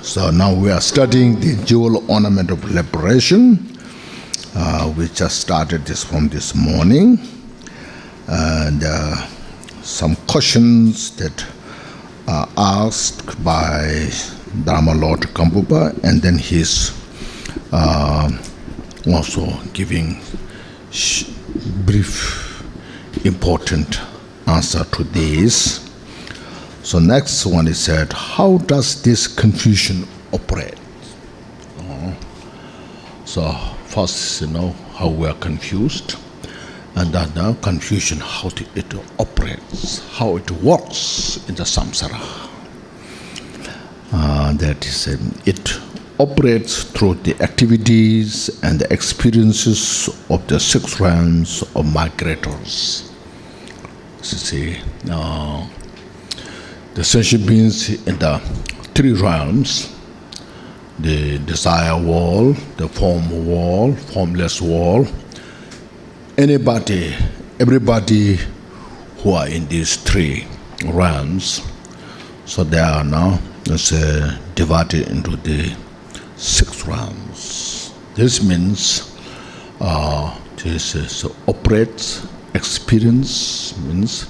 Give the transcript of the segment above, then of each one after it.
So now we are studying the Jewel Ornament of Liberation. We just started this from this morning. And some questions that are asked by Dharma Lord Gampopa, and then he's also giving brief, important answer to these. So next one is said, how does this confusion operate? So first, how we are confused, and then now confusion, how it operates, how it works in the samsara. That is, it operates through the activities and the experiences of the 6 realms of migrators. So see, the sentient beings in the 3 realms, the desire world, the form world, formless world, everybody who are in these 3 realms, so they are now divided into the 6 realms. This means this is operates, experience means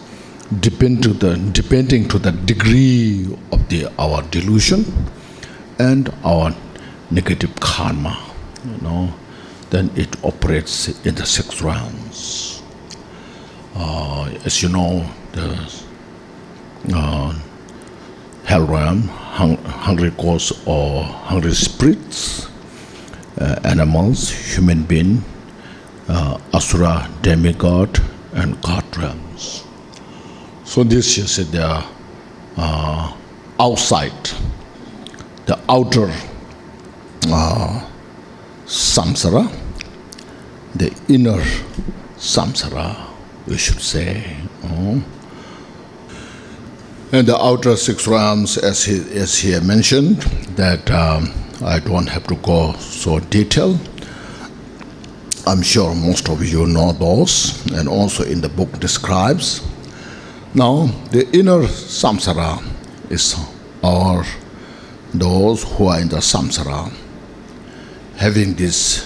depending to the degree of our delusion and our negative karma, then it operates in the 6 realms. As you know, the hell realm, hungry ghosts or hungry spirits, animals, human being, asura, demigod, and god realms. So this is the outside, the outer samsara, the inner samsara, we should say. And the outer 6 realms, as he mentioned, that I don't have to go so detailed. I'm sure most of you know those, and also in the book describes. Now, the inner samsara are those who are in the samsara, having this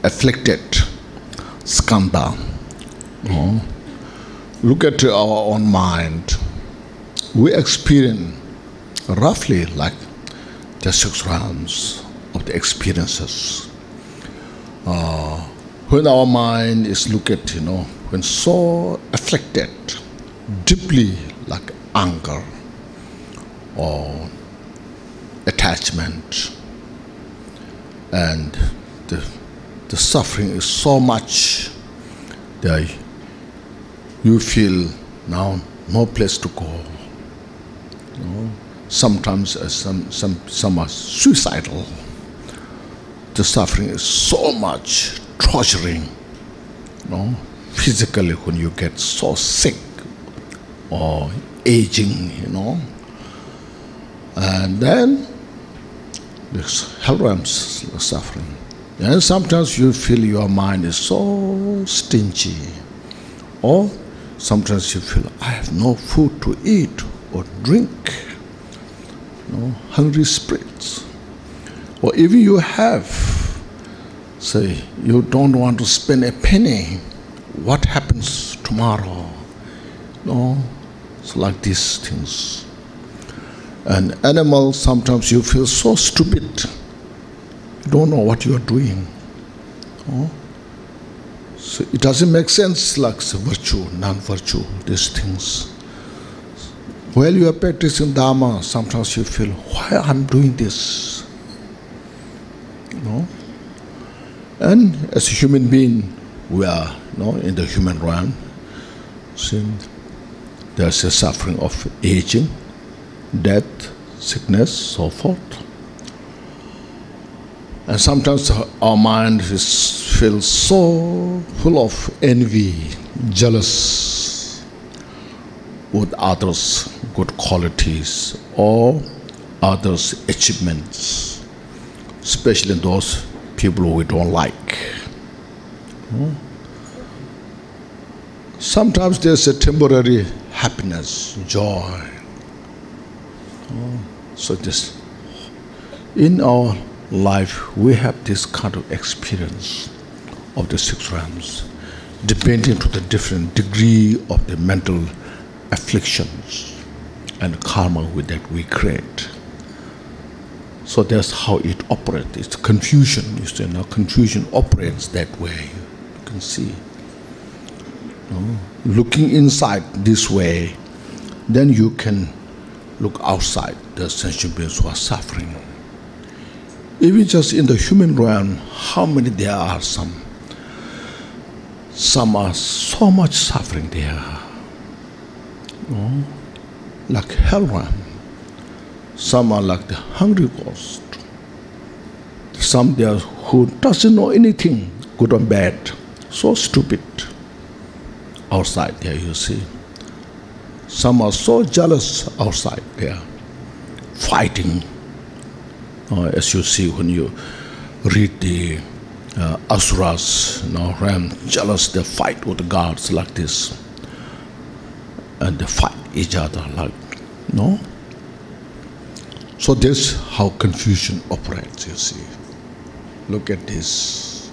afflicted skandha. Look at our own mind. We experience roughly like the 6 realms of the experiences. When our mind is looked at, when so afflicted, deeply like anger or attachment, and the suffering is so much that you feel now no place to go. Sometimes some are suicidal. The suffering is so much, torturing. Physically, when you get so sick or aging, and then this hell realms suffering. And sometimes you feel your mind is so stingy, or sometimes you feel I have no food to eat or drink. Hungry spirits. Or even you have, say, you don't want to spend a penny. What happens tomorrow? It's like these things. And animals, sometimes you feel so stupid. You don't know what you are doing. So it doesn't make sense, like virtue, non-virtue, these things. While you are practicing Dharma, sometimes you feel, why I'm doing this? And as a human being, we are in the human realm. Since there's a suffering of aging, death, sickness, so forth. And sometimes our mind feels so full of envy, jealous with others' good qualities or others' achievements, especially those people we don't like. Sometimes there's a temporary happiness, joy. So this In our life, we have this kind of experience of the 6 realms, depending to the different degree of the mental afflictions and karma with that we create. So that's how it operates. It's confusion. You see, now confusion operates that way. You can see. Looking inside this way, then you can look outside the sentient beings who are suffering. Even just in the human realm, how many there are? Some are so much suffering there. Like hell realm. Some are like the hungry ghost. Some there who doesn't know anything, good or bad, so stupid. Outside there, you see. Some are so jealous outside there, fighting. As you see when you read the Asuras, realm, jealous, they fight with the gods like this. And they fight each other like, So that's how confusion operates, you see. Look at this.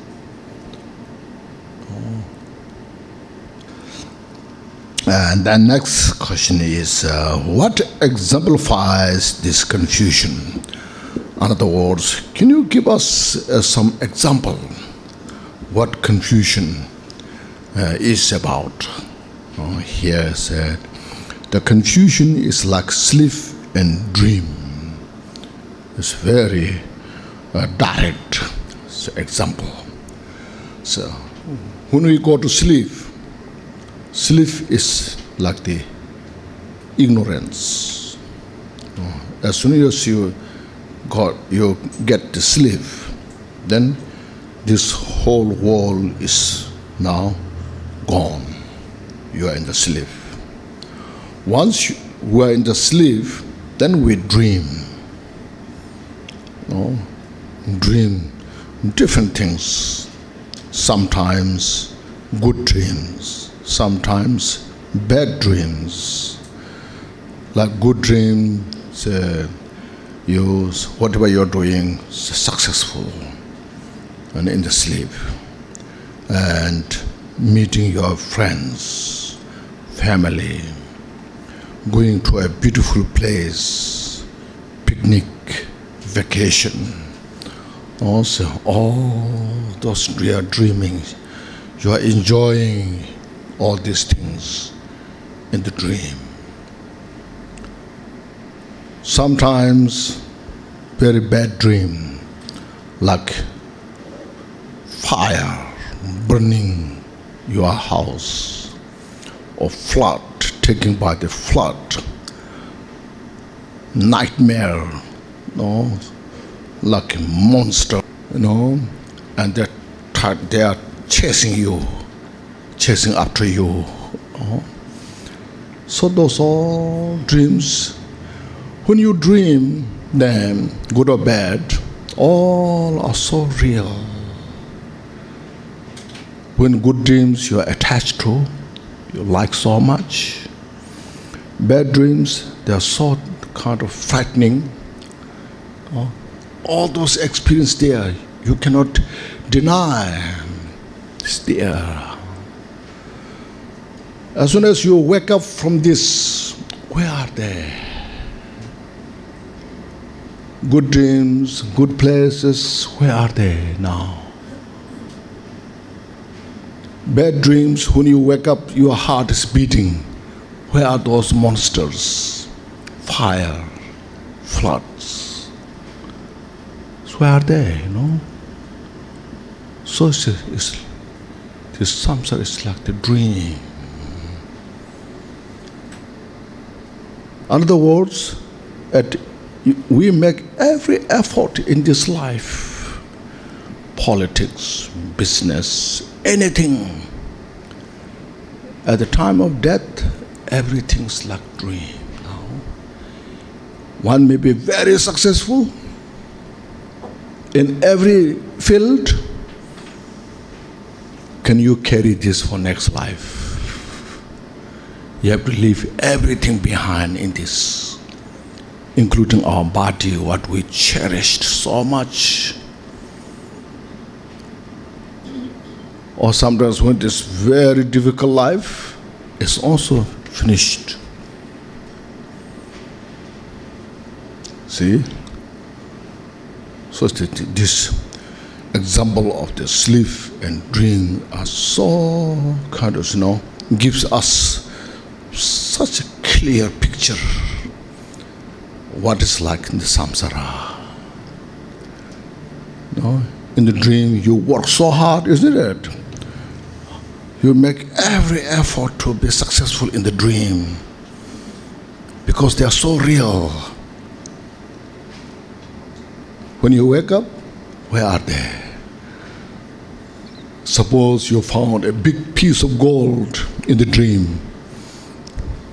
And the next question is, what exemplifies this confusion? In other words, can you give us some example what confusion is about? Here said, the confusion is like sleep and dream. It's very direct example. So when we go to sleep, sleep is like the ignorance. As soon as you get to sleep, then this whole world is now gone. You are in the sleep. Once we are in the sleep, then we dream. Dream different things. Sometimes good dreams, sometimes bad dreams. Like good dreams, whatever you're doing successful and in the sleep, and meeting your friends, family, going to a beautiful place, picnic, vacation. Also, all those you are dreaming, you are enjoying all these things in the dream. Sometimes very bad dream, like fire burning your house, or flood, taken by the flood, nightmare, like a monster, and they are chasing you, chasing after you. So those all dreams. When you dream them, good or bad, all are so real. When good dreams you are attached to, you like so much. Bad dreams, they are so kind of frightening. All those experiences there, you cannot deny. It's there. As soon as you wake up from this, where are they? Good dreams, good places, where are they now? Bad dreams, when you wake up, your heart is beating. Where are those monsters? Fire, floods. So where are they, So this samsara is like the dream. In other words, we make every effort in this life, politics, business, anything. At the time of death, everything's like dream. One may be very successful in every field. Can you carry this for next life? You have to leave everything behind in this. including our body, what we cherished so much. Or sometimes when this very difficult life is also finished. See? So this example of the sleep and dream are so kind of, gives us such a clear picture what is like in the samsara. In the dream you work so hard, isn't it? You make every effort to be successful in the dream because they are so real. When you wake up, where are they? Suppose you found a big piece of gold in the dream.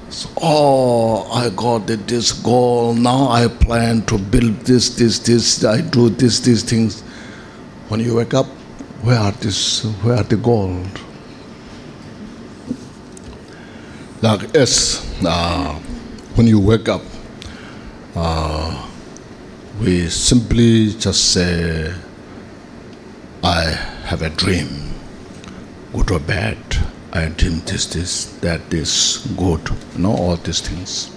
So, I got this gold, now I plan to build this, I do these things. When you wake up, where are the gold? Like when you wake up, we simply just say, I have a dream, good or bad. I dream this, that, this, good, all these things.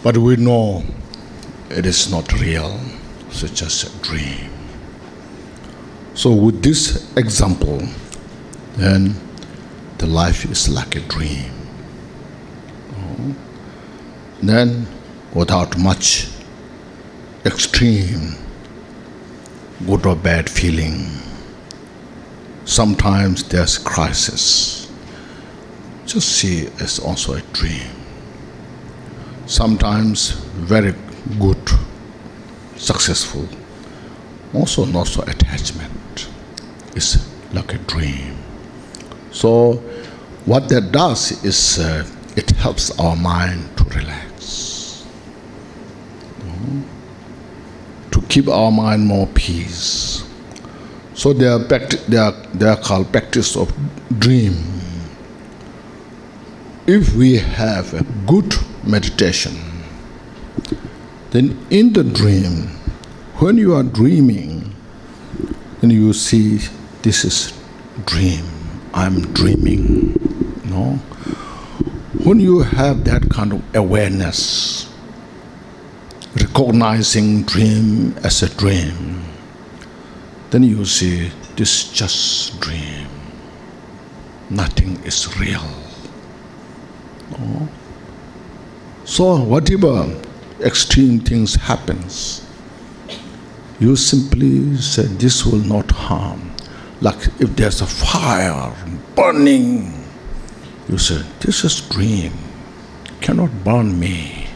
But we know it is not real, so it's just a dream. So with this example, then the life is like a dream. Then without much extreme good or bad feeling, sometimes there's crisis. Just see it's also a dream. Sometimes very good, successful, also not so attachment. It's like a dream. So what that does is it helps our mind to relax, to keep our mind more peace. So they are called practice of dream. If we have a good meditation, then in the dream, when you are dreaming, then you see this is dream. I'm dreaming. When you have that kind of awareness, recognizing dream as a dream, then you see this is just dream. Nothing is real. So whatever extreme things happens, you simply say this will not harm. Like if there's a fire burning, you say this is dream, cannot burn me.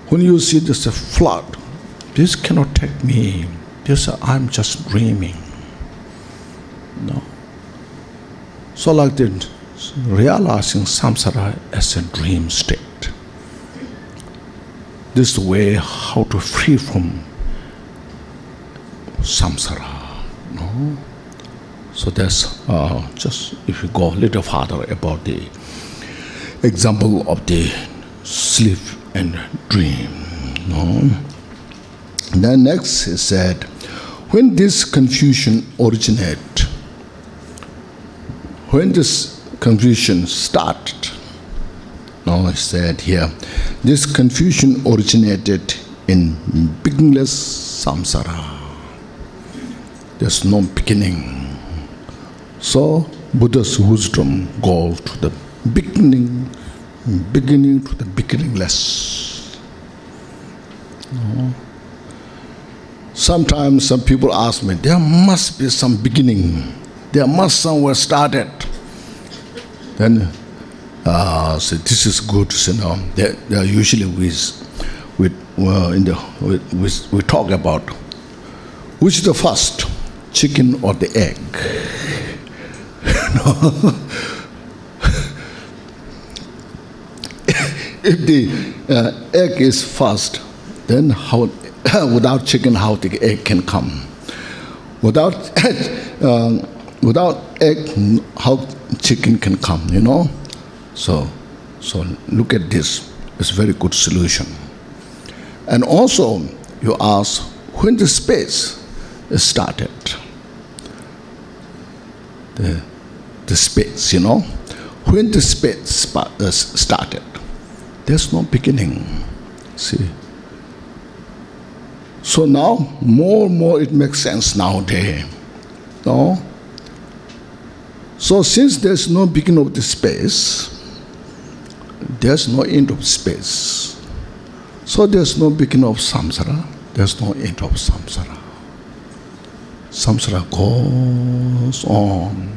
When you see there's a flood, this cannot take me. I'm just dreaming. So like that, realizing samsara as a dream state. This way how to free from samsara. So that's just if you go a little further about the example of the sleep and dream. Then next is said, when this confusion originated, when this confusion started, it said here, this confusion originated in beginningless samsara. There's no beginning. So Buddha's wisdom goes to the beginning to the beginningless. Sometimes some people ask me, there must be some beginning. There must somewhere started. Then say this is good. There usually we talk about which is the first, chicken or the egg. If the egg is first, then how without chicken how the egg can come? Without egg, how chicken can come? So look at this. It's a very good solution. And also, you ask, when the space is started? The space, when the space started, there's no beginning. See? So now, more and more it makes sense nowadays. No? So since there's no beginning of the space, there's no end of space. So there's no beginning of samsara, there's no end of samsara. Samsara goes on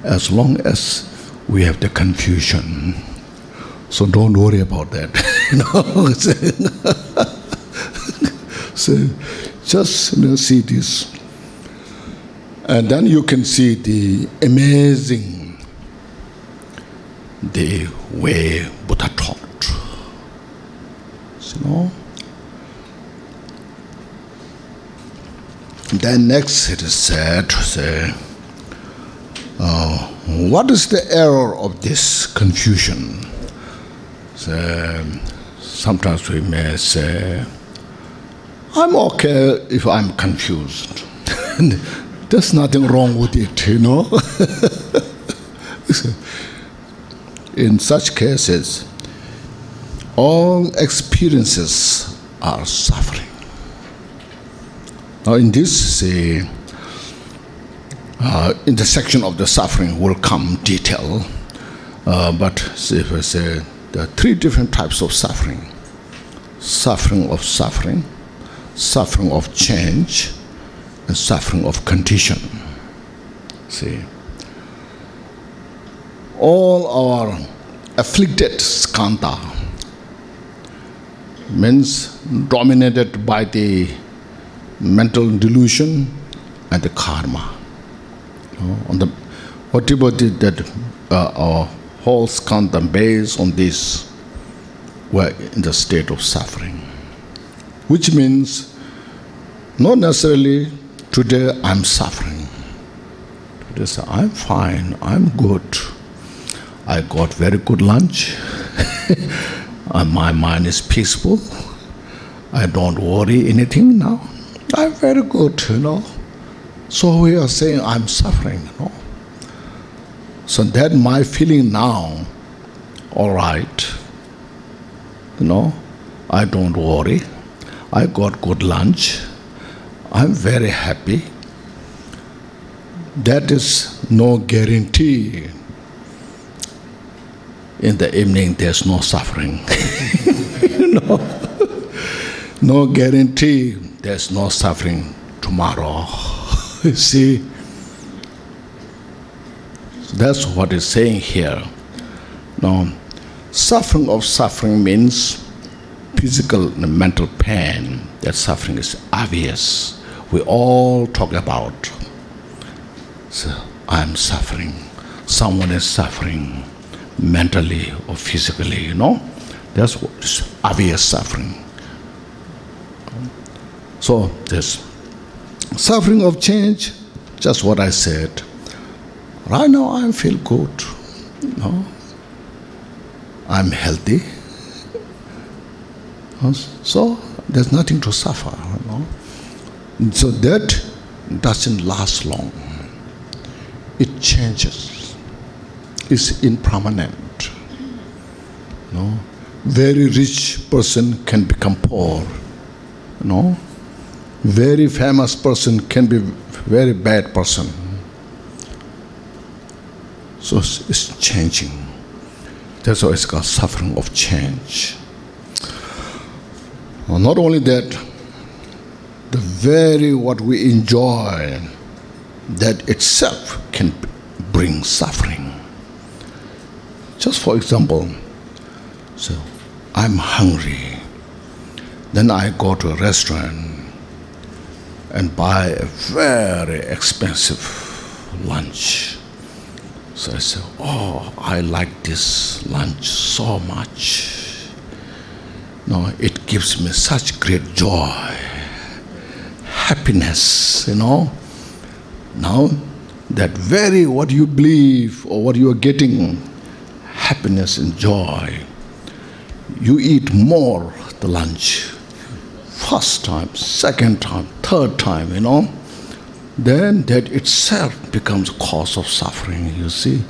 as long as we have the confusion. So don't worry about that. So just see this. And then you can see the amazing, the way Buddha taught. Then next it is said, what is the error of this confusion? Sometimes we may say, I'm okay if I'm confused. There's nothing wrong with it, In such cases, all experiences are suffering. Now in this, intersection of the suffering will come detail, but if I say there are three different types of suffering. Suffering of suffering, suffering of change, and suffering of condition. See, all our afflicted skandha means dominated by the mental delusion and the karma. Whatever did that our whole skandha based on this, we're in the state of suffering, which means not necessarily today I'm suffering. Today say, I'm fine, I'm good. I got very good lunch. My mind is peaceful. I don't worry anything now. I'm very good, So we are saying I'm suffering, So that my feeling now, all right, I don't worry. I got good lunch. I'm very happy. That is no guarantee. In the evening, there's no suffering. No guarantee there's no suffering tomorrow. You see? That's what it's saying here. Now, suffering of suffering means physical and mental pain. That suffering is obvious. We all talk about. So, I'm suffering. Someone is suffering mentally or physically, That's what is obvious suffering. So, this suffering of change, just what I said. Right now I feel good. I'm healthy. So there's nothing to suffer. So that doesn't last long. It changes. It's impermanent. Very rich person can become poor. Very famous person can be very bad person. So it's changing. That's why it's called suffering of change. Not only that, the very what we enjoy, that itself can bring suffering. Just for example, so I'm hungry. Then I go to a restaurant and buy a very expensive lunch. So I say, I like this lunch so much. It gives me such great joy, happiness, Now, that very what you believe or what you are getting, happiness and joy, you eat more the lunch, first time, second time, third time, then that itself becomes cause of suffering, you see.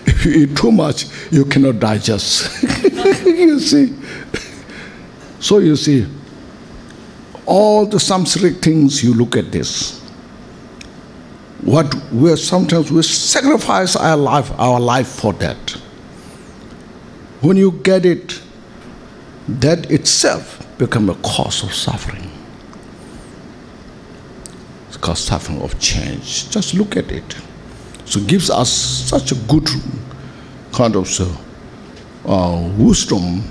If you eat too much, you cannot digest. You see. So you see, all the samsaric things, you look at this. Sometimes we sacrifice our life for that. When you get it, that itself becomes a cause of suffering. It's called suffering of change. Just look at it. So it gives us such a good kind of wisdom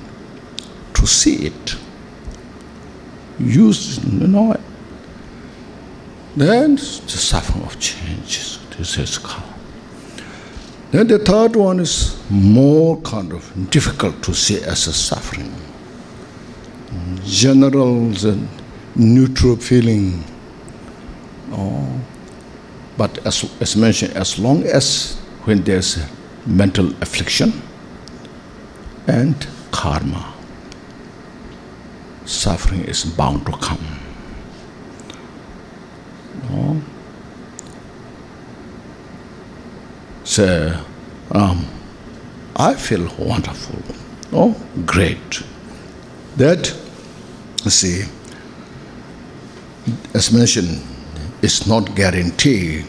to see it. Use, then the suffering of change. This is called. Then the third one is more kind of difficult to see as a suffering. General, neutral feeling. But as mentioned, as long as when there's mental affliction and karma, suffering is bound to come. So, I feel wonderful. Great. That, see, as mentioned, it's not guaranteed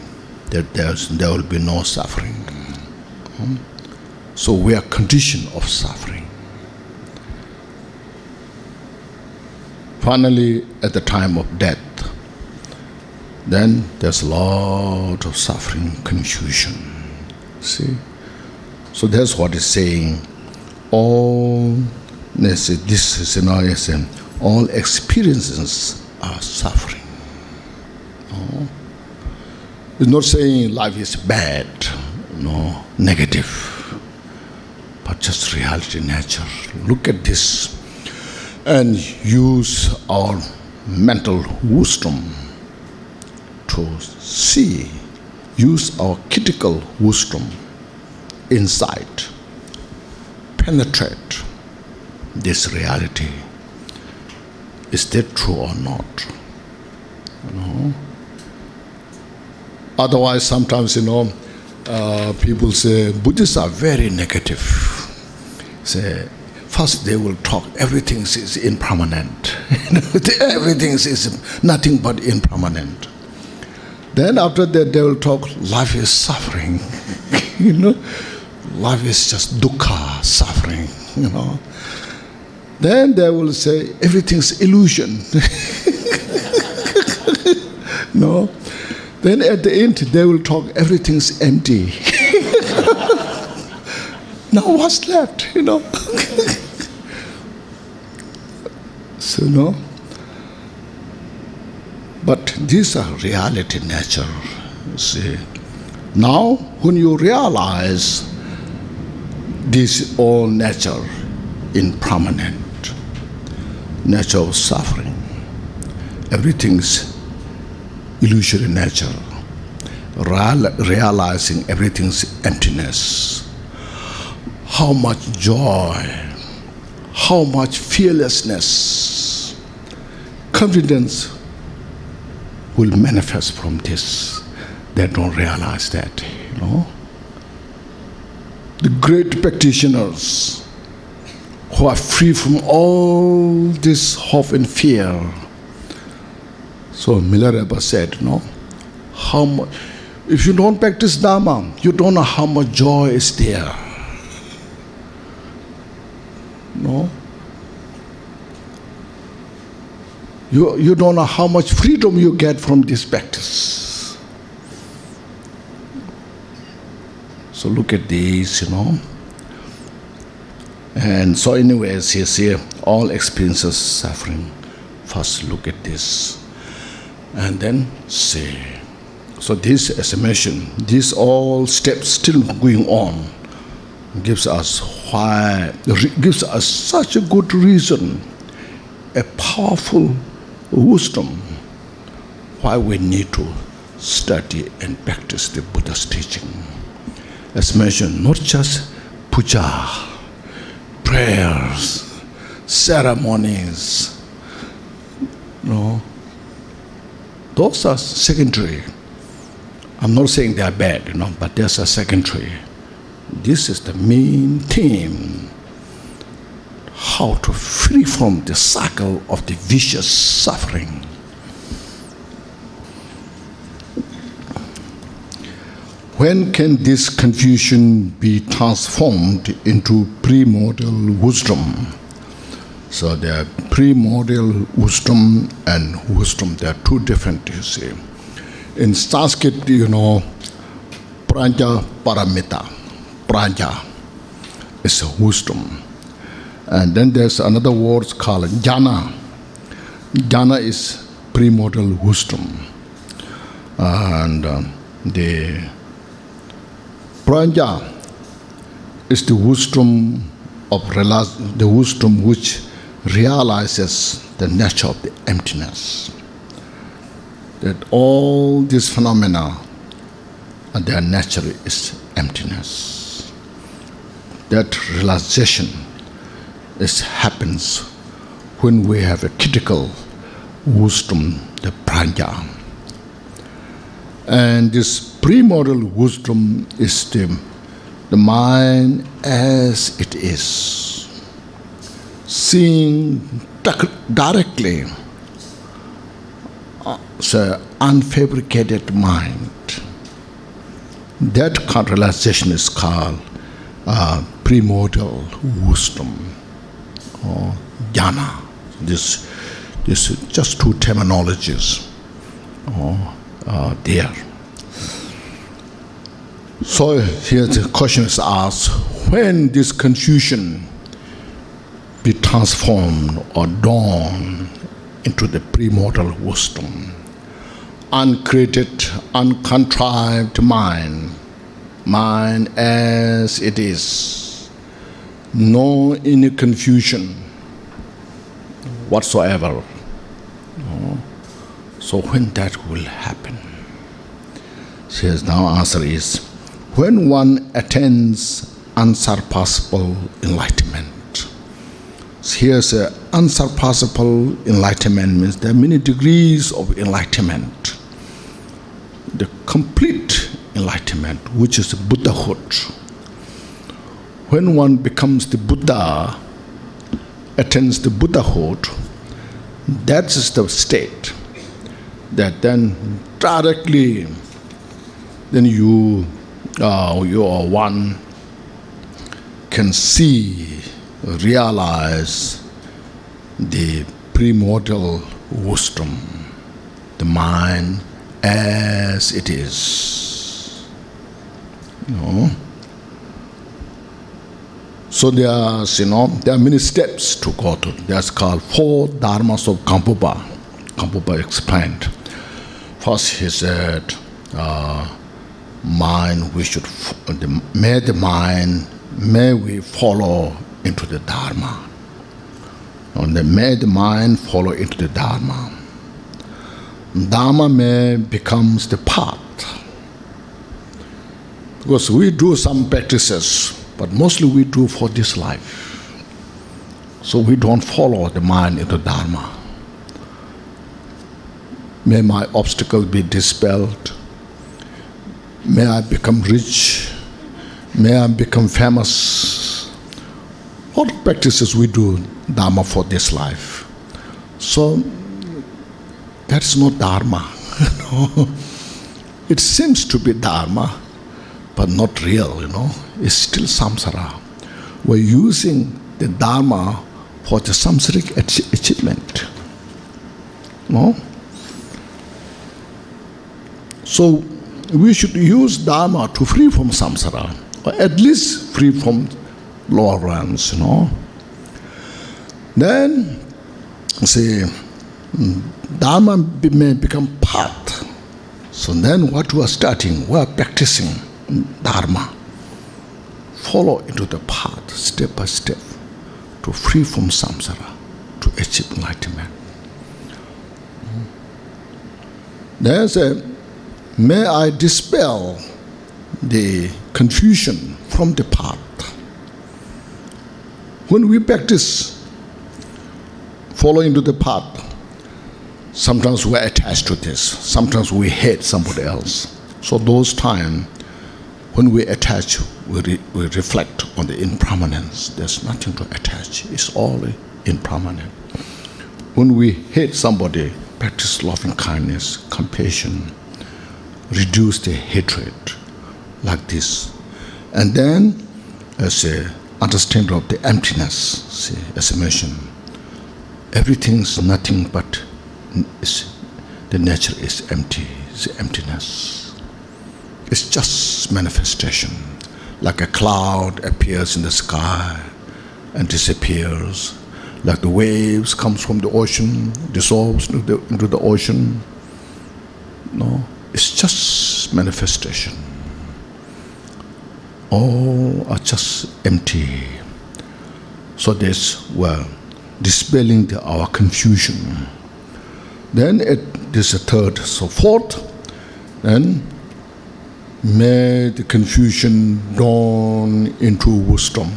that there will be no suffering. So we are conditioned of suffering. Finally, at the time of death, then there's a lot of suffering, confusion. See? So that's what it's saying. All experiences are suffering. It's not saying life is bad, negative, but just reality, nature. Look at this and use our mental wisdom to see, use our critical wisdom, insight, penetrate this reality. Is that true or not? Otherwise, sometimes, people say, Buddhists are very negative. Say, first they will talk, everything is impermanent. Everything is nothing but impermanent. Then after that, they will talk, life is suffering. Life is just dukkha, suffering, Then they will say, everything's illusion. No. Then at the end, they will talk, everything's empty. Now what's left, So, But these are reality, nature, see. Now, when you realize this all nature impermanent, nature of suffering, everything's illusory nature, realizing everything's emptiness, how much joy, how much fearlessness, confidence will manifest from this. They don't realize that, The great practitioners who are free from all this hope and fear. So Milarepa said, how much, if you don't practice Dharma, you don't know how much joy is there. You don't know how much freedom you get from this practice. So look at these, And so anyways, he says, all experiences suffering. First look at this. And then say. So this, as I mentioned, these all steps still going on gives us such a good reason, a powerful wisdom why we need to study and practice the Buddha's teaching. As mentioned, not just puja, prayers, ceremonies, those are secondary. I'm not saying they are bad, but there's a secondary. This is the main theme: how to free from the cycle of the vicious suffering. When can this confusion be transformed into primordial wisdom? So there are primordial wisdom and wisdom. They are two different, you see. In Sanskrit, prajna paramita. Prajna is wisdom. And then there's another word called jnana. Jnana is primordial wisdom. And the prajna is the wisdom which realizes the nature of the emptiness. That all these phenomena, their nature is emptiness. That realization happens when we have a critical wisdom, the prajna. And this primordial wisdom is the mind as it is, seeing directly. It's an unfabricated mind. That realization is called primordial wisdom or jnana. This is just two terminologies there. So here the question is asked: when this confusion be transformed or dawn into the primordial wisdom, uncreated, uncontrived mind as it is, no inner confusion whatsoever. So when that will happen? So here's now answer is: when one attains unsurpassable enlightenment. So here's unsurpassable enlightenment means there are many degrees of enlightenment. The complete enlightenment, which is Buddhahood. When one becomes the Buddha, attains the Buddhahood, that is the state that then directly then you or one can see, realize the primordial wisdom, the mind as it is. So there are many steps to go to. That's called 4 dharmas of Gampopa. Gampopa explained. First he said, may we follow into the Dharma. And may the mind follow into the Dharma. Dharma becomes the path. Because we do some practices, but mostly we do for this life. So we don't follow the mind into Dharma. May my obstacle be dispelled. May I become rich. May I become famous. All practices we do Dharma for this life. So that is not Dharma. It seems to be Dharma, but not real. It's still samsara. We're using the Dharma for the samsaric achievement. So we should use Dharma to free from samsara, or at least free from lower realms, Then, Dharma may become path. So then what we are starting, we are practicing Dharma. Follow into the path, step by step, to free from samsara, to achieve enlightenment. There's may I dispel the confusion from the path. when we practice following to the path, sometimes we're attached to this, sometimes we hate somebody else. So those times when we attach, we reflect on the impermanence. There's nothing to attach. It's all impermanent. When we hate somebody, practice loving kindness, compassion, reduce the hatred like this. And then, as a understanding of the emptiness, see, as I mentioned, everything's nothing but the nature is empty, it's emptiness. It's just manifestation, like a cloud appears in the sky and disappears, like the waves comes from the ocean, dissolves into the ocean. No, it's just manifestation. All are just empty. So this we're dispelling our confusion. Then this is a third. So fourth, then may the confusion dawn into wisdom.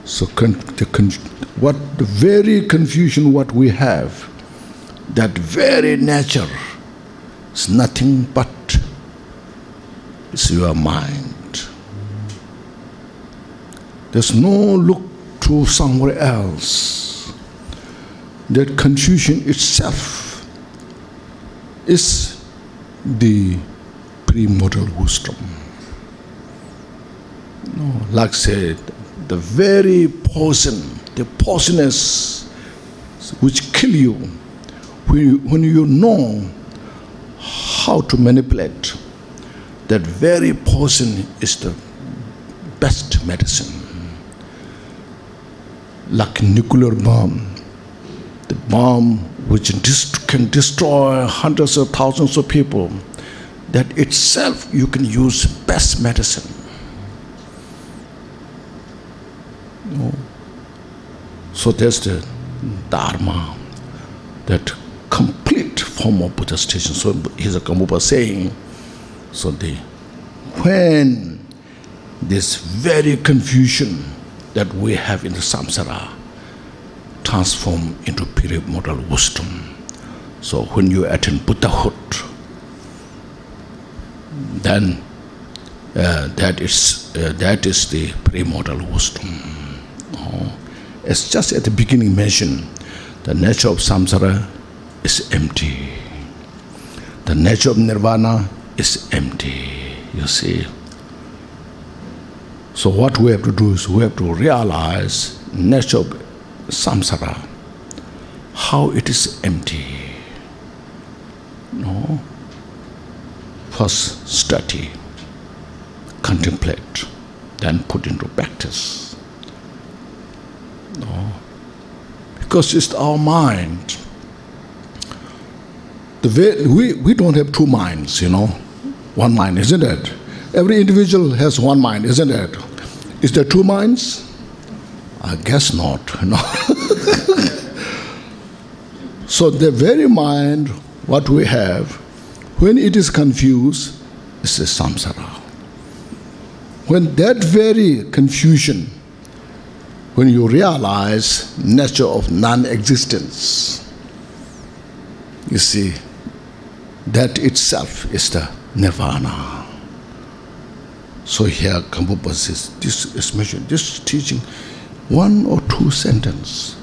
So the very confusion what we have, that very nature is nothing but it's your mind. There's no look to somewhere else. That confusion itself is the premortal wisdom. No, like said, the very poison, the poisonous which kill you, when you know how to manipulate, that very poison is the best medicine. Like nuclear bomb, the bomb which can destroy hundreds of thousands of people, that itself you can use best medicine. No. So there's the Dharma, that complete form of Buddhist teaching. So here's a Gampopa saying, so when this very confusion that we have in the samsara transform into premortal wisdom. So when you attain Buddhahood, then that is the premortal wisdom. It's just at the beginning mentioned, the nature of samsara is empty. The nature of nirvana is empty, you see. So what we have to do is we have to realize nature of samsara, how it is empty. No. First study, contemplate, then put into practice. No. Because it's our mind. We don't have two minds, one mind, isn't it? Every individual has one mind, isn't it? Is there two minds? I guess not. So the very mind, what we have, when it is confused, is a samsara. When that very confusion, when you realize nature of non-existence, you see, that itself is the nirvana. So here Gampopa says, this is mentioned, this teaching, one or two sentences,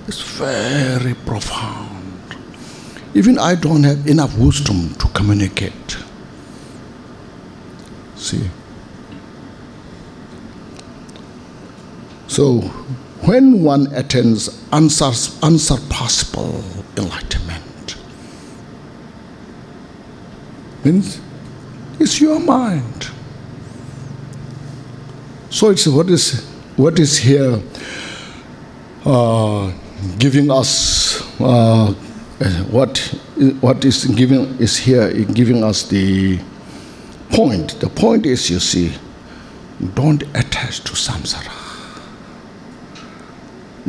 is very profound. Even I don't have enough wisdom to communicate. See? So when one attains unsurpassable enlightenment, means it's your mind. So it's what is here giving us what is giving us the point. The point is, you see, don't attach to samsara.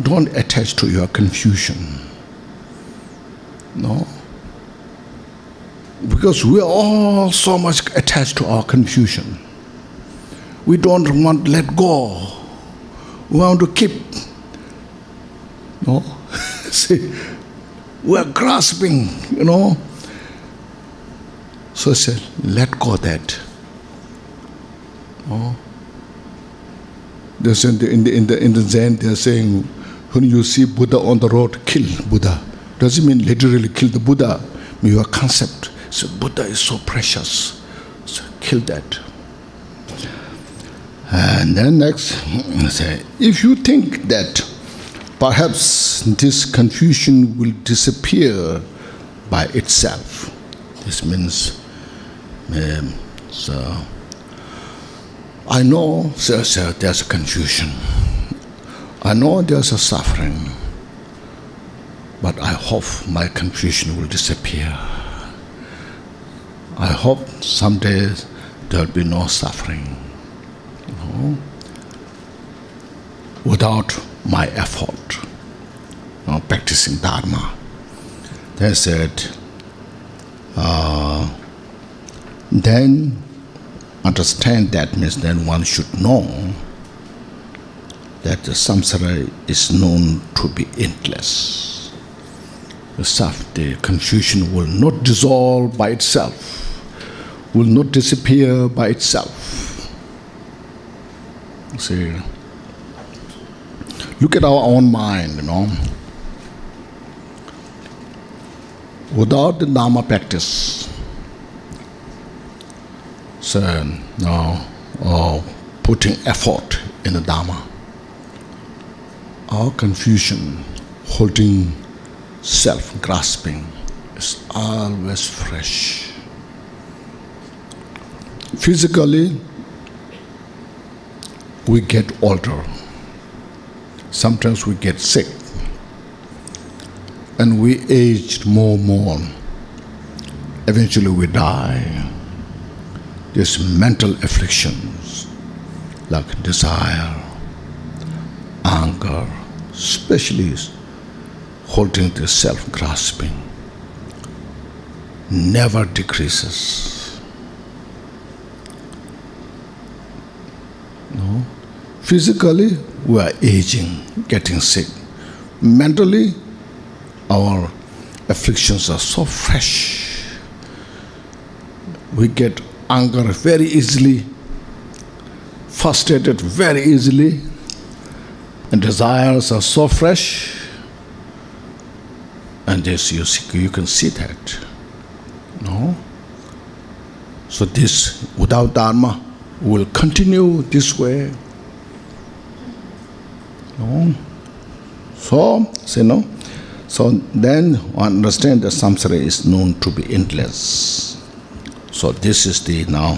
Don't attach to your confusion. No. Because we are all so much attached to our confusion. We don't want to let go. we want to keep. No? See, we are grasping, So I said, let go of that. No? There's in the Zen, they're saying, when you see Buddha on the road, kill Buddha. Doesn't mean literally kill the Buddha. Your concept. So Buddha is so precious. So kill that. And then next, say, if you think that perhaps this confusion will disappear by itself, this means, so I know there's a confusion. I know there's a suffering, but I hope my confusion will disappear. I hope someday there'll be no suffering, without my effort, practicing Dharma. They said, then understand that means then one should know that the samsara is known to be endless. The confusion will not dissolve by itself, will not disappear by itself. See, look at our own mind, Without the Dharma practice, putting effort in the Dharma, our confusion, holding self-grasping, is always fresh. Physically, we get older. Sometimes we get sick. And we age more and more. Eventually we die. There's mental afflictions like desire, anger, especially holding the self-grasping, never decreases. No? Physically, we are aging, getting sick. Mentally, our afflictions are so fresh. We get anger very easily, frustrated very easily, and desires are so fresh. And this you can see that. No? So this, without Dharma, will continue this way. No? So, say no. So then one understand that samsara is known to be endless. So this is the now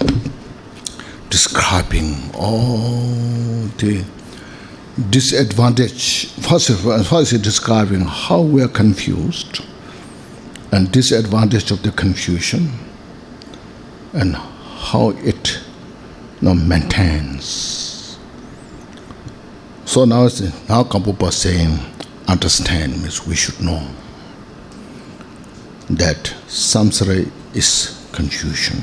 describing all the disadvantage. First is describing how we are confused and disadvantage of the confusion and how it maintains. So now Gampopa is saying, understand means we should know that samsara is confusion.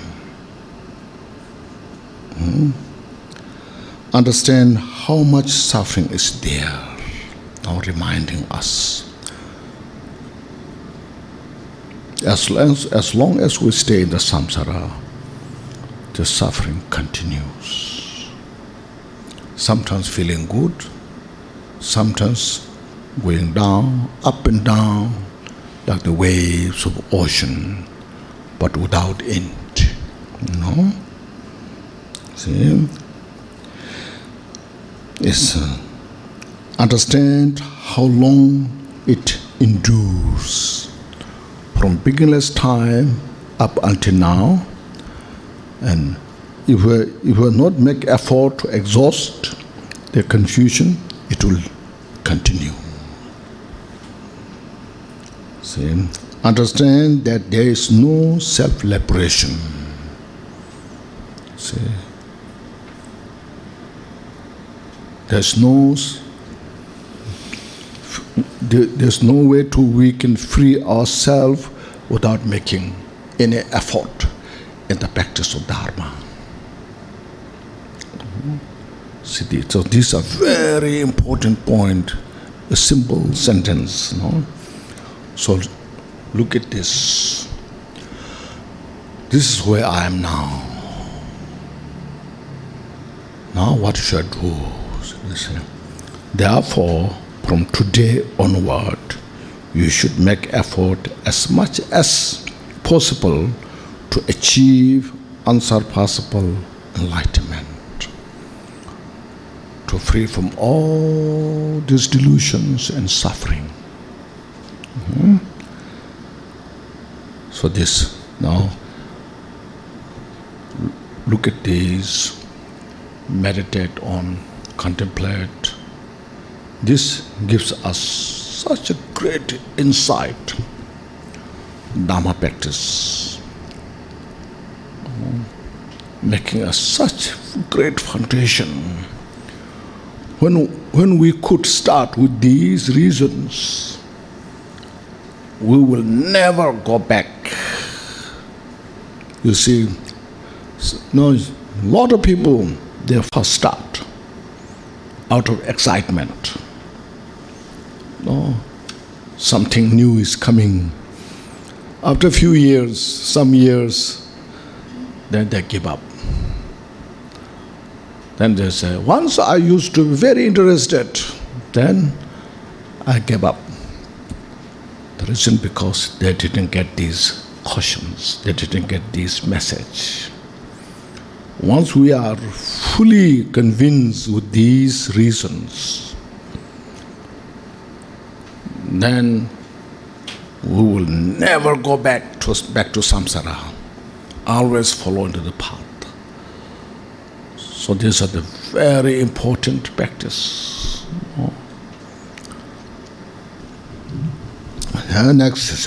Understand how much suffering is there, now reminding us. As long as we stay in the samsara, the suffering continues. Sometimes feeling good, sometimes going down, up and down, like the waves of ocean, but without end. See? Yes. Understand how long it endures, from beginner's time up until now, and if we not make effort to exhaust the confusion, it will continue. See? Understand that there is no self-liberation. See? There's no way we can free ourselves without making any effort in the practice of Dharma. See, so these are very important point, a simple sentence. No? So look at this. This is where I am now. Now what should I do? Therefore, from today onward, you should make effort as much as possible to achieve unsurpassable enlightenment, to free from all these delusions and suffering. So this, now, look at these, meditate on, contemplate. This gives us such a great insight, Dhamma practice, making us such great foundation. When we could start with these reasons, we will never go back. You see, a lot of people, they first start out of excitement. Something new is coming. After a few years, some years, then they give up. Then they say, once I used to be very interested, then I gave up. The reason because they didn't get these cautions, they didn't get this message. Once we are fully convinced with these reasons, then we will never go back to samsara. Always follow into the path. So these are the very important practice. Next is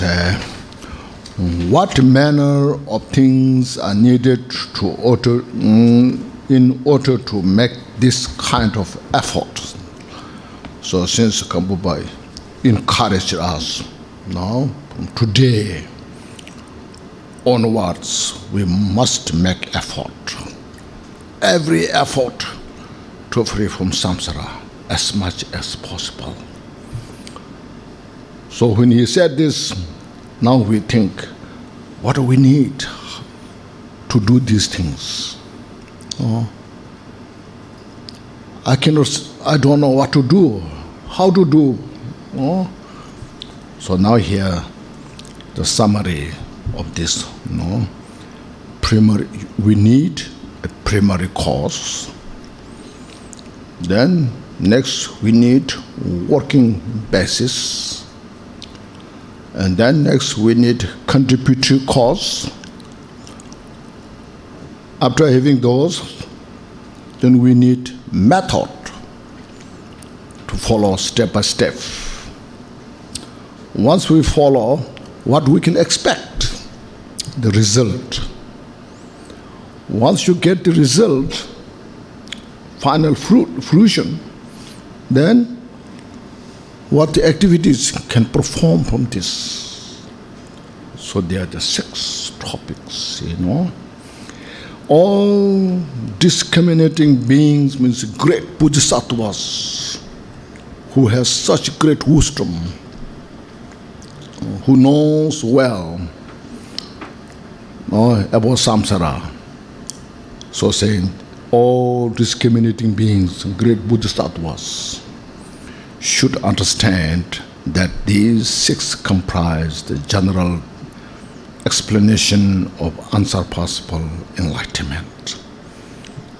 what manner of things are needed in order to make this kind of effort. So since Gampopa encouraged us, now from today onwards, we must make effort. Every effort to free from samsara as much as possible. So when he said this, now we think, what do we need to do these things? I don't know what to do, how to do. So now here, the summary of this. We need a primary cause. Then next we need working basis. And then next we need contributory cause. After having those, then we need method to follow step by step. Once we follow, what we can expect, the result. Once you get the result, final fruition, then what the activities can perform from this. So there are the 6 topics, All discriminating beings means great bodhisattvas who has such great wisdom, who knows well about samsara. So saying, all discriminating beings, great bodhisattvas, should understand that these 6 comprise the general explanation of unsurpassable enlightenment.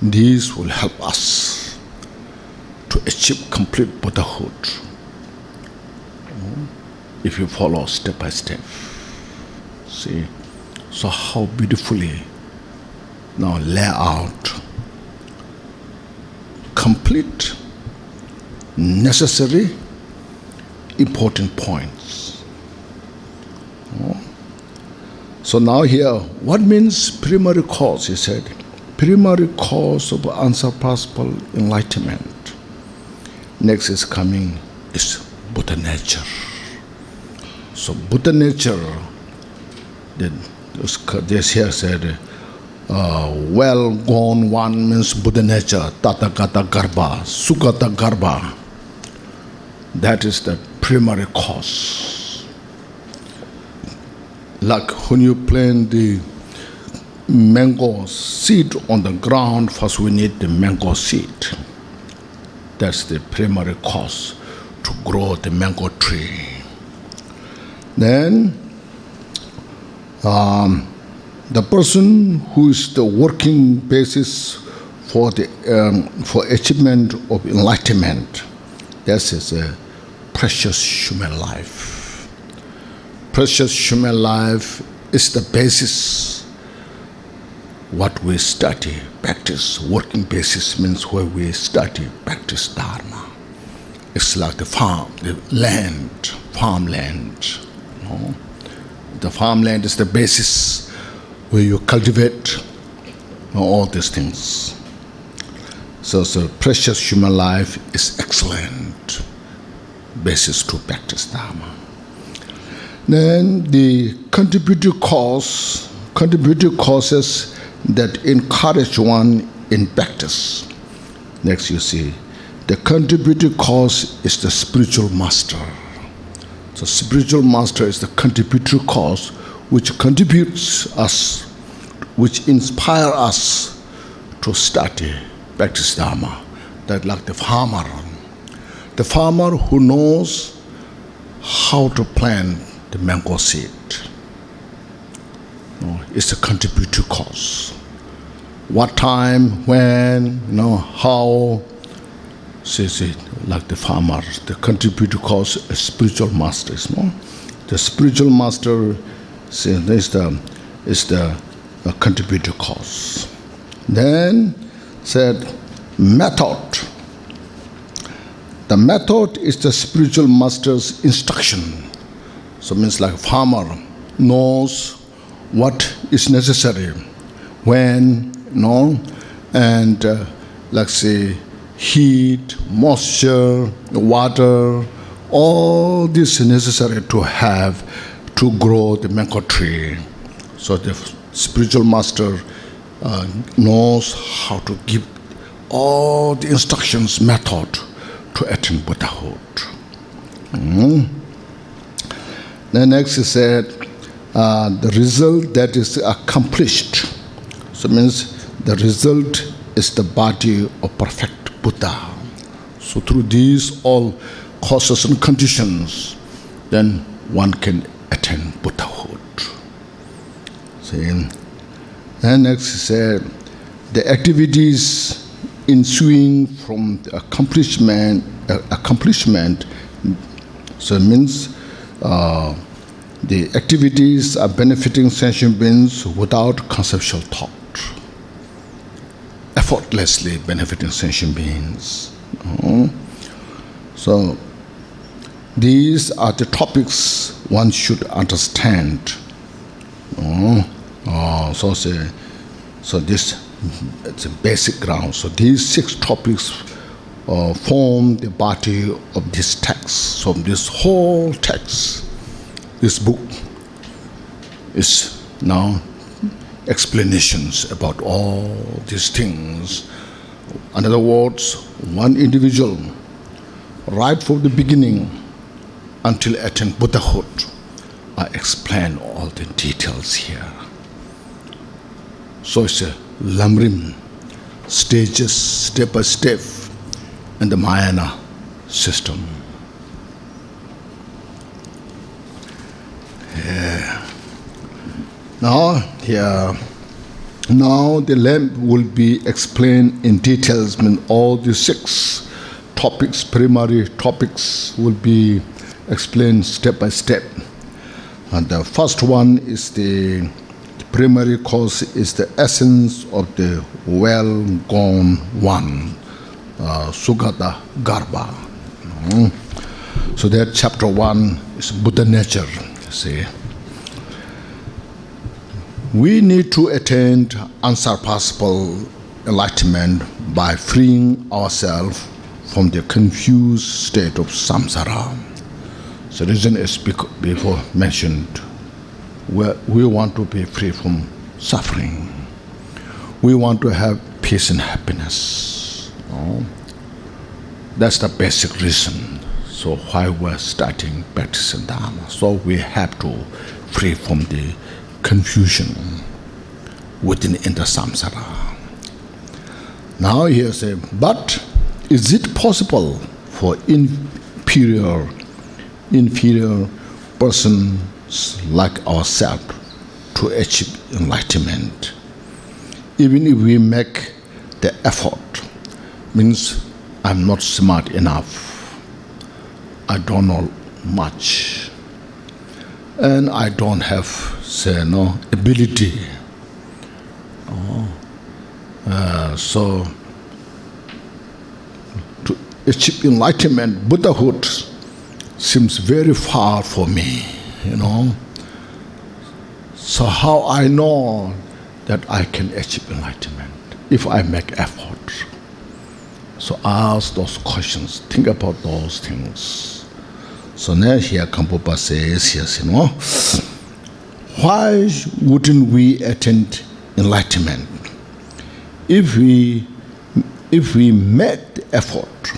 These will help us to achieve complete Buddhahood if you follow step by step. See, so how beautifully now lay out complete, necessary, important points. So now here, what means primary cause? He said, primary cause of unsurpassable enlightenment. Next is coming is Buddha nature. So Buddha nature, then this here said, well gone one means Buddha nature, Tathagata Garbha, Sugata Garbha. That is the primary cause. Like when you plant the mango seed on the ground, first we need the mango seed. That's the primary cause to grow the mango tree. Then the person who is the working basis for the for achievement of enlightenment, that is a precious human life. Precious human life is the basis what we study, practice. Working basis means where we study, practice Dharma. It's like the farm, the land, farmland. No? The farmland is the basis where you cultivate all these things. So precious human life is excellent basis to practice Dharma. Then the contributive causes that encourage one in practice. Next you see, the contributive cause is the spiritual master. So spiritual master is the contributive cause which contributes us, which inspire us to study, practice Dharma. That like the farmer who knows how to plant the mango seed. It's a contributive cause. What time, when, how, like the farmer, the contributive cause is spiritual masters. The spiritual master is the contributive cause. Then said method. The method is the spiritual master's instruction. So it means like a farmer knows what is necessary, when, and like say heat, moisture, water, all this is necessary to have to grow the mango tree. So the spiritual master knows how to give all the instructions, method to attain Buddhahood. Then next he said, the result that is accomplished. So it means the result is the body of perfect Buddha. So through these all causes and conditions, then one can attain Buddhahood. See? And next he said, the activities ensuing from the accomplishment, so it means the activities are benefiting sentient beings without conceptual thought, effortlessly benefiting sentient beings. So these are the topics one should understand. So this it's a basic ground. So these 6 topics form the body of this text. So this whole text, this book, is now explanations about all these things. In other words, one individual, right from the beginning until attain Buddhahood, I explain all the details here. So it's a lamrim, stages, step by step, in the Mahayana system. Now the lamp will be explained in details. All the 6 topics, primary topics, will be explained step by step. And the first one is the primary cause is the essence of the well-gone one, Sugata Garbha. So that chapter 1 is Buddha nature, see. We need to attain unsurpassable enlightenment by freeing ourselves from the confused state of samsara. So the reason is before mentioned, we want to be free from suffering. we want to have peace and happiness. That's the basic reason. So why we're starting practicing Dharma. So we have to free from the confusion within the samsara. Now he says, but is it possible for inferior persons like ourselves to achieve enlightenment? Even if we make the effort, means I'm not smart enough, I don't know much, and I don't have, ability. So to achieve enlightenment, Buddhahood seems very far for me, So how I know that I can achieve enlightenment? If I make effort. So ask those questions, think about those things. So now here Gampopa says, yes, why wouldn't we attain enlightenment if we make the effort?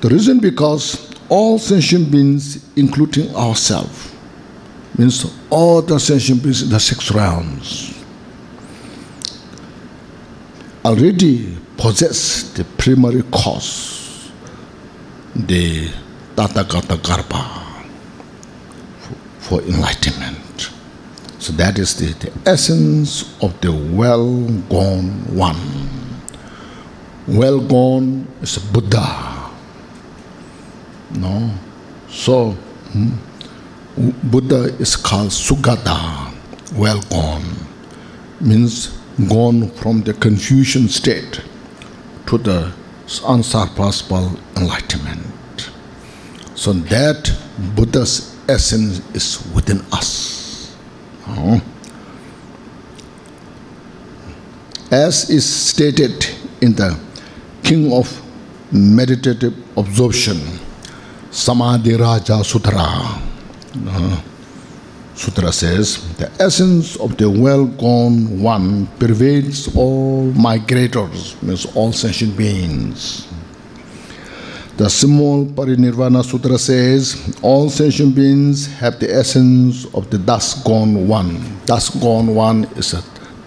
The reason because all sentient beings, including ourselves, means all the sentient beings in the 6 realms, already possess the primary cause, the Tathagata Garbha, for enlightenment. So that is the essence of the well-gone one. Well-gone is a Buddha. So Buddha is called Sugata, well-gone, means gone from the confusion state to the unsurpassable enlightenment. So that Buddha's essence is within us. As is stated in the King of Meditative Absorption, Samadhi Raja Sutra. Sutra says, the essence of the well-gone one pervades all migrators, means all sentient beings. The small Parinirvana Sutra says, all sentient beings have the essence of the thus gone one. Thus gone one is a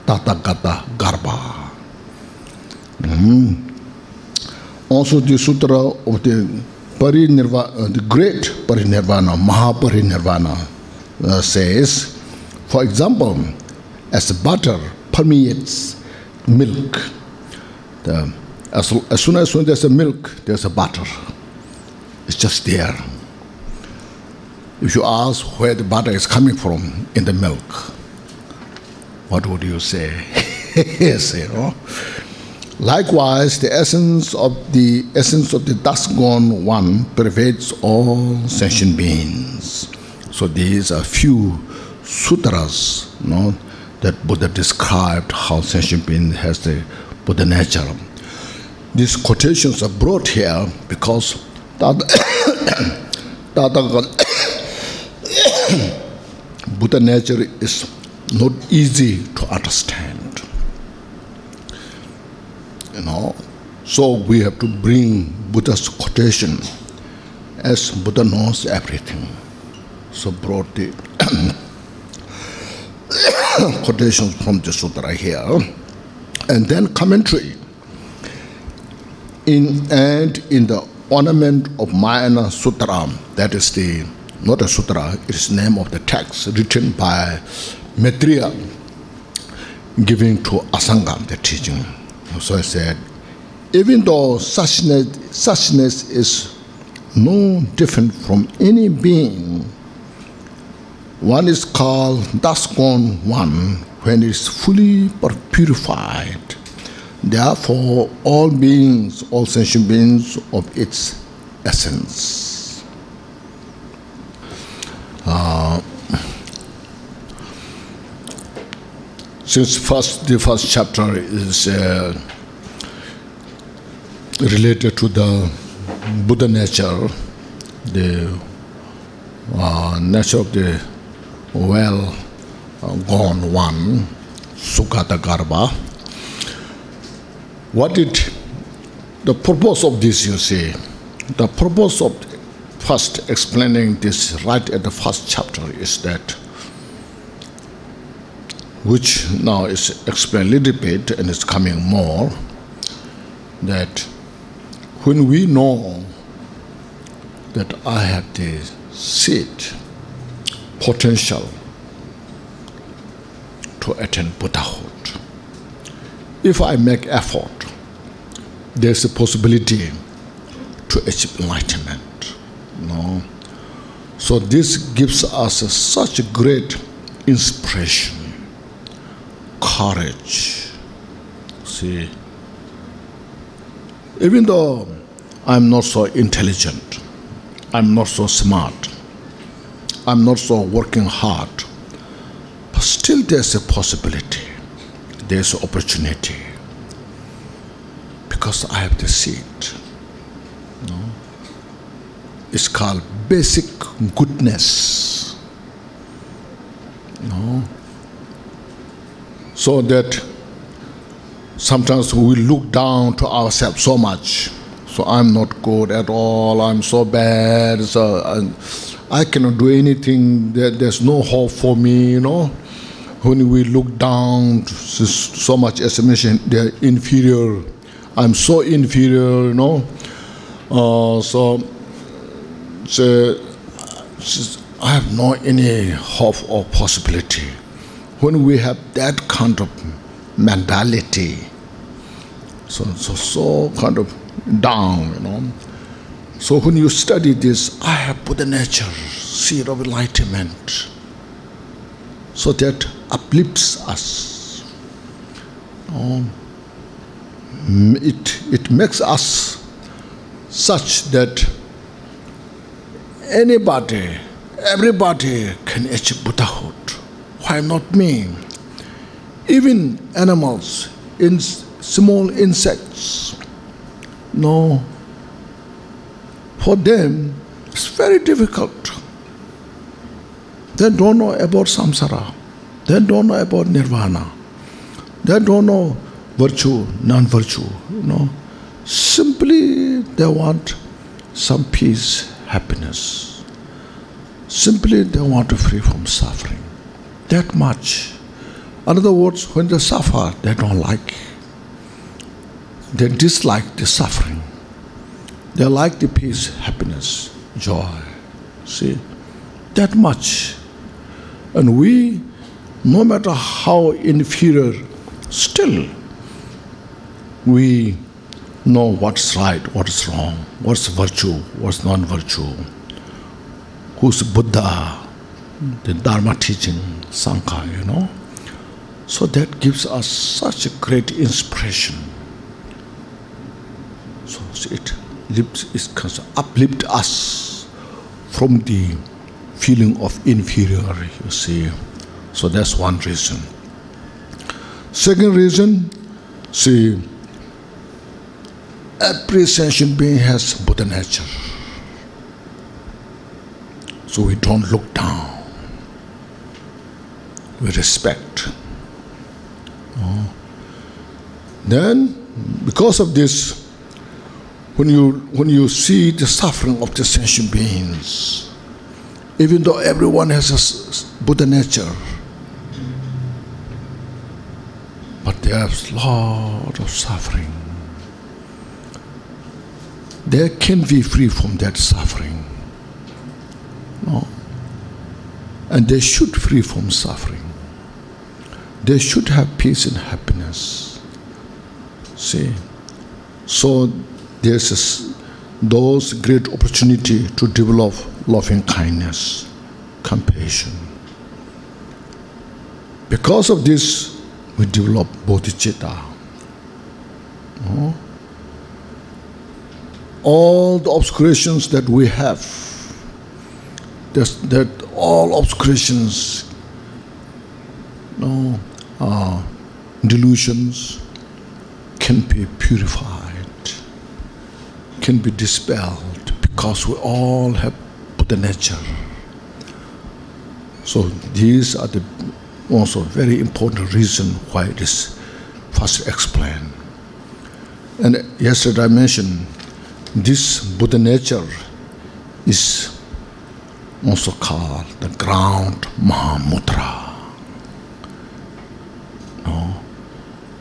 Tathagata Garbha. Also the Sutra of the Parinirvana, the great Parinirvana, Mahaparinirvana, says, for example, as butter permeates milk, as soon as there's a milk, there's a butter. It's just there. If you ask where the butter is coming from in the milk, what would you say? Yes, Likewise, the essence of the thus gone one pervades all sentient beings. So these are few sutras, that Buddha described how sentient being has the Buddha nature. These quotations are brought here because Buddha nature is not easy to understand. So we have to bring Buddha's quotation, as Buddha knows everything. So brought the quotations from the sutra here, and then commentary. In the Ornament of Mayana Sutra, that is not a sutra, it is the name of the text written by Maitreya, giving to Asanga the teaching. So I said, even though suchness is no different from any being, one is called thus gone one when it is fully purified. Therefore, all beings, all sentient beings of its essence. Since the first chapter is related to the Buddha nature, the nature of the well-gone one, Sugata Garba. What did the purpose of this, you see? The purpose of first explaining this right at the first chapter is that, which now is explained a little bit and is coming more, that when we know that I have the seed potential to attain Buddhahood, if I make effort, there's a possibility to achieve enlightenment. No? So this gives us such a great inspiration, courage. See, even though I'm not so intelligent, I'm not so smart, I'm not so working hard, but still there's a possibility, there's an opportunity, because I have the seed. No? It's called basic goodness. No? So that sometimes we look down to ourselves so much. So I'm not good at all, I'm so bad, so I cannot do anything, there's no hope for me, you know. When we look down so much, as I mentioned, they're inferior. I'm so inferior, you know. So I have no any hope or possibility. When we have that kind of mentality, so kind of down, you know. So when you study this, I have Buddha nature, seed of enlightenment, so that uplifts us. It makes us such that everybody can achieve Buddhahood. Why not me? Even animals, small insects, no, for them it's very difficult. They don't know about samsara. They don't know about nirvana. They don't know virtue, non-virtue, you know. Simply they want some peace, happiness. Simply they want to free from suffering. That much. In other words, when they suffer, they don't like. They dislike the suffering. They like the peace, happiness, joy. See? That much. And we, no matter how inferior, still we know what's right, what's wrong, what's virtue, what's non-virtue, who's Buddha, the Dharma teaching, Sangha, you know. So that gives us such a great inspiration. So it uplifts us from the feeling of inferiority, you see. So that's one reason. Second reason, see, every sentient being has Buddha nature. So we don't look down. We respect. Then, because of this, when you see the suffering of the sentient beings, even though everyone has a Buddha nature, but there's a lot of suffering. They can be free from that suffering. No. And they should free from suffering. They should have peace and happiness. See? So there's those great opportunity to develop loving kindness, compassion. Because of this, we develop bodhicitta. All the obscurations that we have, that all obscurations, delusions, can be purified, can be dispelled, because we all have Buddha nature. So these are the also very important reason why it is first explained. And yesterday I mentioned this Buddha nature is also called the ground Mahamudra.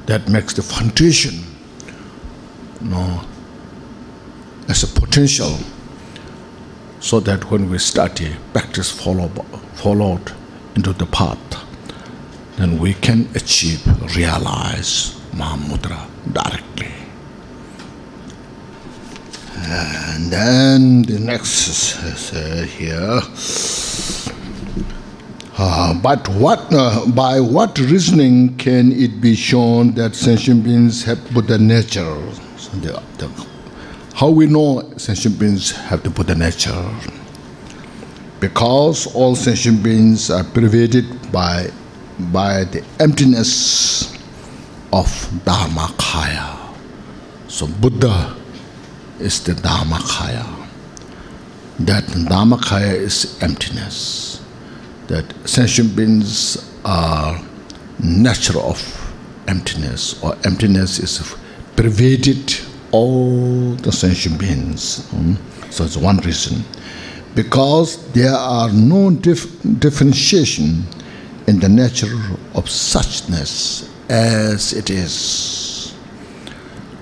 That makes the foundation as a potential, so that when we study, practice followed into the path, then we can achieve, realize Mahamudra directly. And then the next is here. But by what reasoning can it be shown that sentient beings have Buddha nature? So how we know sentient beings have the Buddha nature? Because all sentient beings are pervaded by the emptiness of Dharmakaya. So Buddha is the Dharmakaya. That Dharmakaya is emptiness. That sentient beings are nature of emptiness, or emptiness is pervaded all the sentient beings. So it's one reason. Because there are no differentiation in the nature of suchness as it is.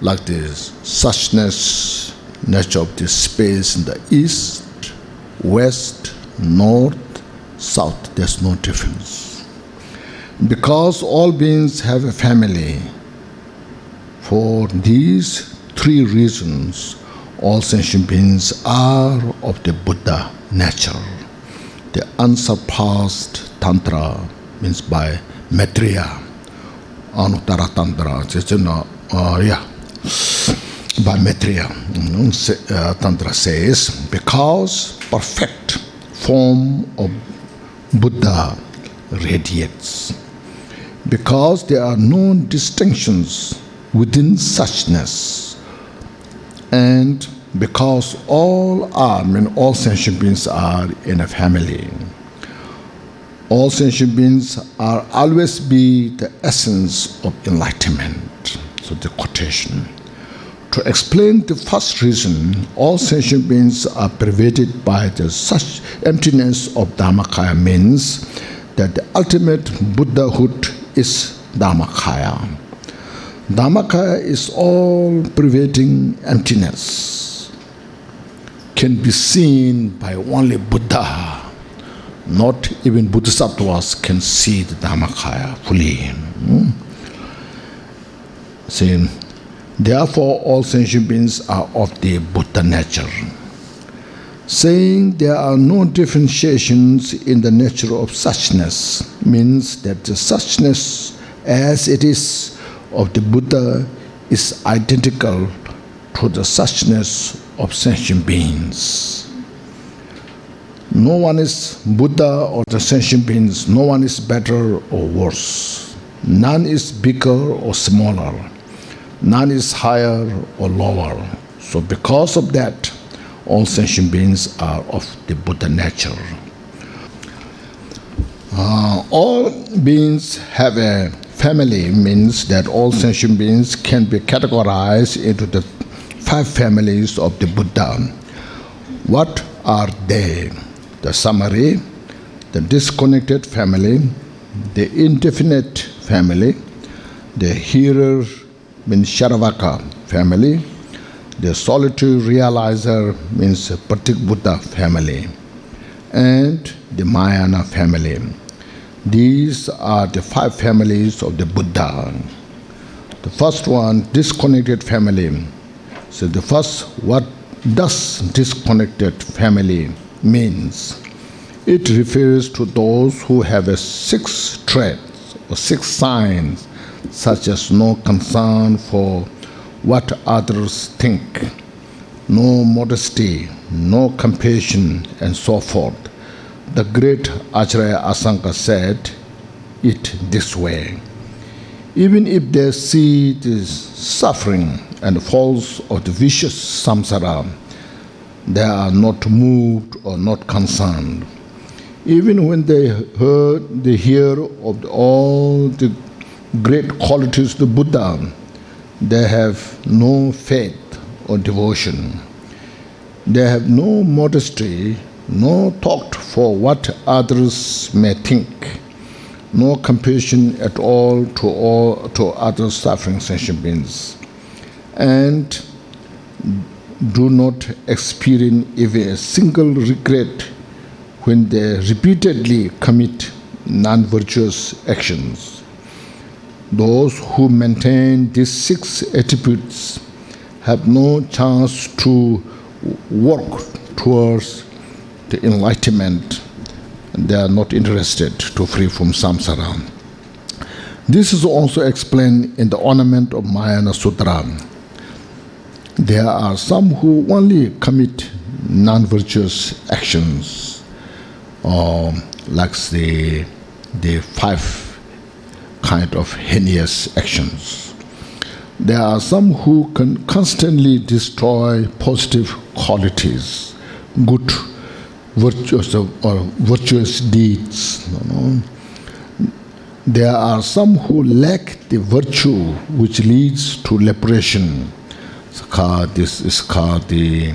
Like this suchness, nature of this space in the east, west, north, south, there's no difference. Because all beings have a family, for these three reasons, all sentient beings are of the Buddha nature. The unsurpassed Tantra means by Maitreya, Anuttara Tantra, by Maitreya, Tantra says, because perfect form of Buddha radiates. Because there are no distinctions within suchness, and because all sentient beings are in a family. All sentient beings are always be the essence of enlightenment. So the quotation. To explain the first reason, all sentient beings are pervaded by the such emptiness of Dharmakaya means that the ultimate Buddhahood is Dharmakaya. Dharmakaya is all pervading emptiness, can be seen by only Buddha. Not even Bodhisattvas can see the Dharmakaya fully. See, therefore all sentient beings are of the Buddha nature. Saying there are no differentiations in the nature of suchness means that the suchness as it is of the Buddha is identical to the suchness of sentient beings. No one is Buddha or the sentient beings. No one is better or worse. None is bigger or smaller. None is higher or lower. So because of that, all sentient beings are of the Buddha nature. All beings have a family means that all sentient beings can be categorized into the 5 families of the Buddha. What are they? The summary, the disconnected family, the indefinite family, the hearer means Sharavaka family, the solitary realizer means Pratik Buddha family, and the Mahayana family. These are the 5 families of the Buddha. The first one, disconnected family. So the first, what does disconnected family means? It refers to those who have 6 traits or 6 signs, such as no concern for what others think, no modesty, no compassion, and so forth. The great Acharya Asanka said it this way: even if they see the suffering and falls of the vicious samsara, they are not moved or not concerned. Even when they hear of all the great qualities of the Buddha, they have no faith or devotion. They have no modesty, no thought for what others may think, no compassion at all to other suffering sentient beings, and do not experience even a single regret when they repeatedly commit non-virtuous actions. Those who maintain these 6 attributes have no chance to work towards the enlightenment. They are not interested to free from samsara. This is also explained in the Ornament of Mahayana Sutra. There are some who only commit non-virtuous actions, like the 5 kind of heinous actions. There are some who can constantly destroy positive qualities, good virtuous deeds. There are some who lack the virtue which leads to liberation. This is called the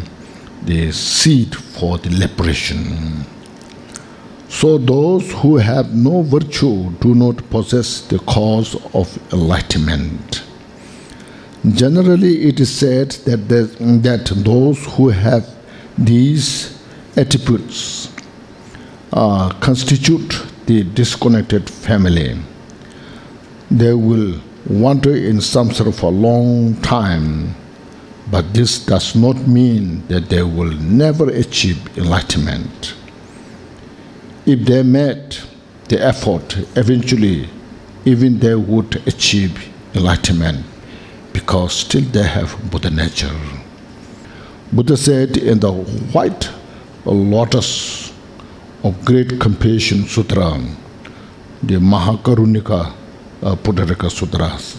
seed for the liberation. So those who have no virtue do not possess the cause of enlightenment. Generally, it is said that those who have these attributes constitute the disconnected family. They will wander in samsara for a long time, but this does not mean that they will never achieve enlightenment. If they made the effort, eventually even they would achieve enlightenment, because still they have Buddha nature. Buddha said in the White Lotus of Great Compassion Sutra, the Mahakarunika Buddharika Sutras,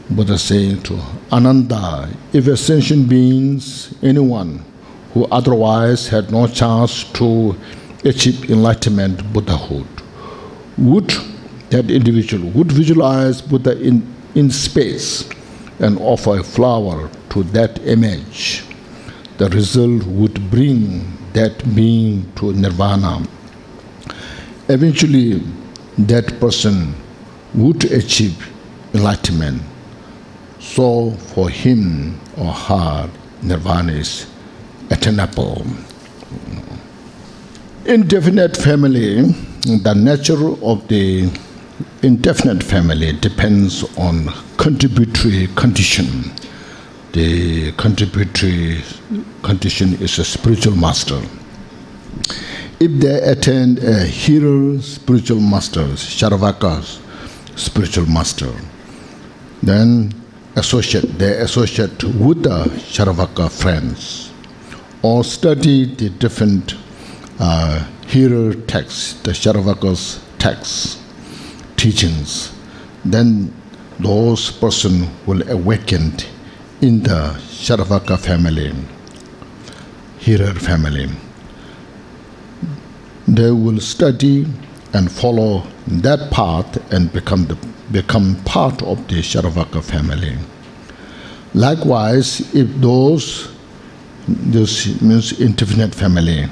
Buddha saying to Ananda, if a sentient beings, anyone who otherwise had no chance to achieve enlightenment, Buddhahood, would that individual would visualize Buddha in space and offer a flower to that image, the result would bring that being to nirvana. Eventually, that person would achieve enlightenment. So for him or her, nirvana is attainable. Indefinite family, the nature of the indefinite family depends on contributory condition. The contributory condition is a spiritual master. If they attend a hero spiritual master, Sharavaka's spiritual master, then they associate with the Sharavaka friends, or study the different hero texts, the Sharavaka's texts, teachings, then those person will awaken in the Sharavaka family, hero family. They will study and follow that path and become part of the Sharavaka family. Likewise, if this means indefinite family,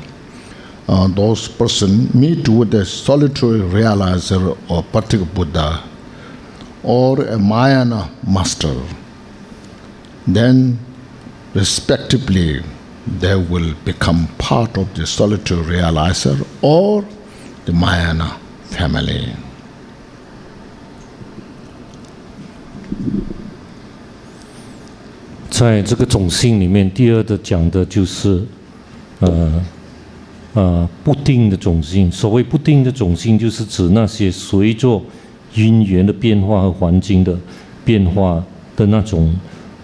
those person meet with a solitary realizer or particular Buddha or a Mahayana master, then respectively they will become part of the solitary realizer or the Mahayana family. 在这个种性里面，第二的讲的就是不定的种性。所谓不定的种性，就是指那些随着因缘的变化和环境的变化的那种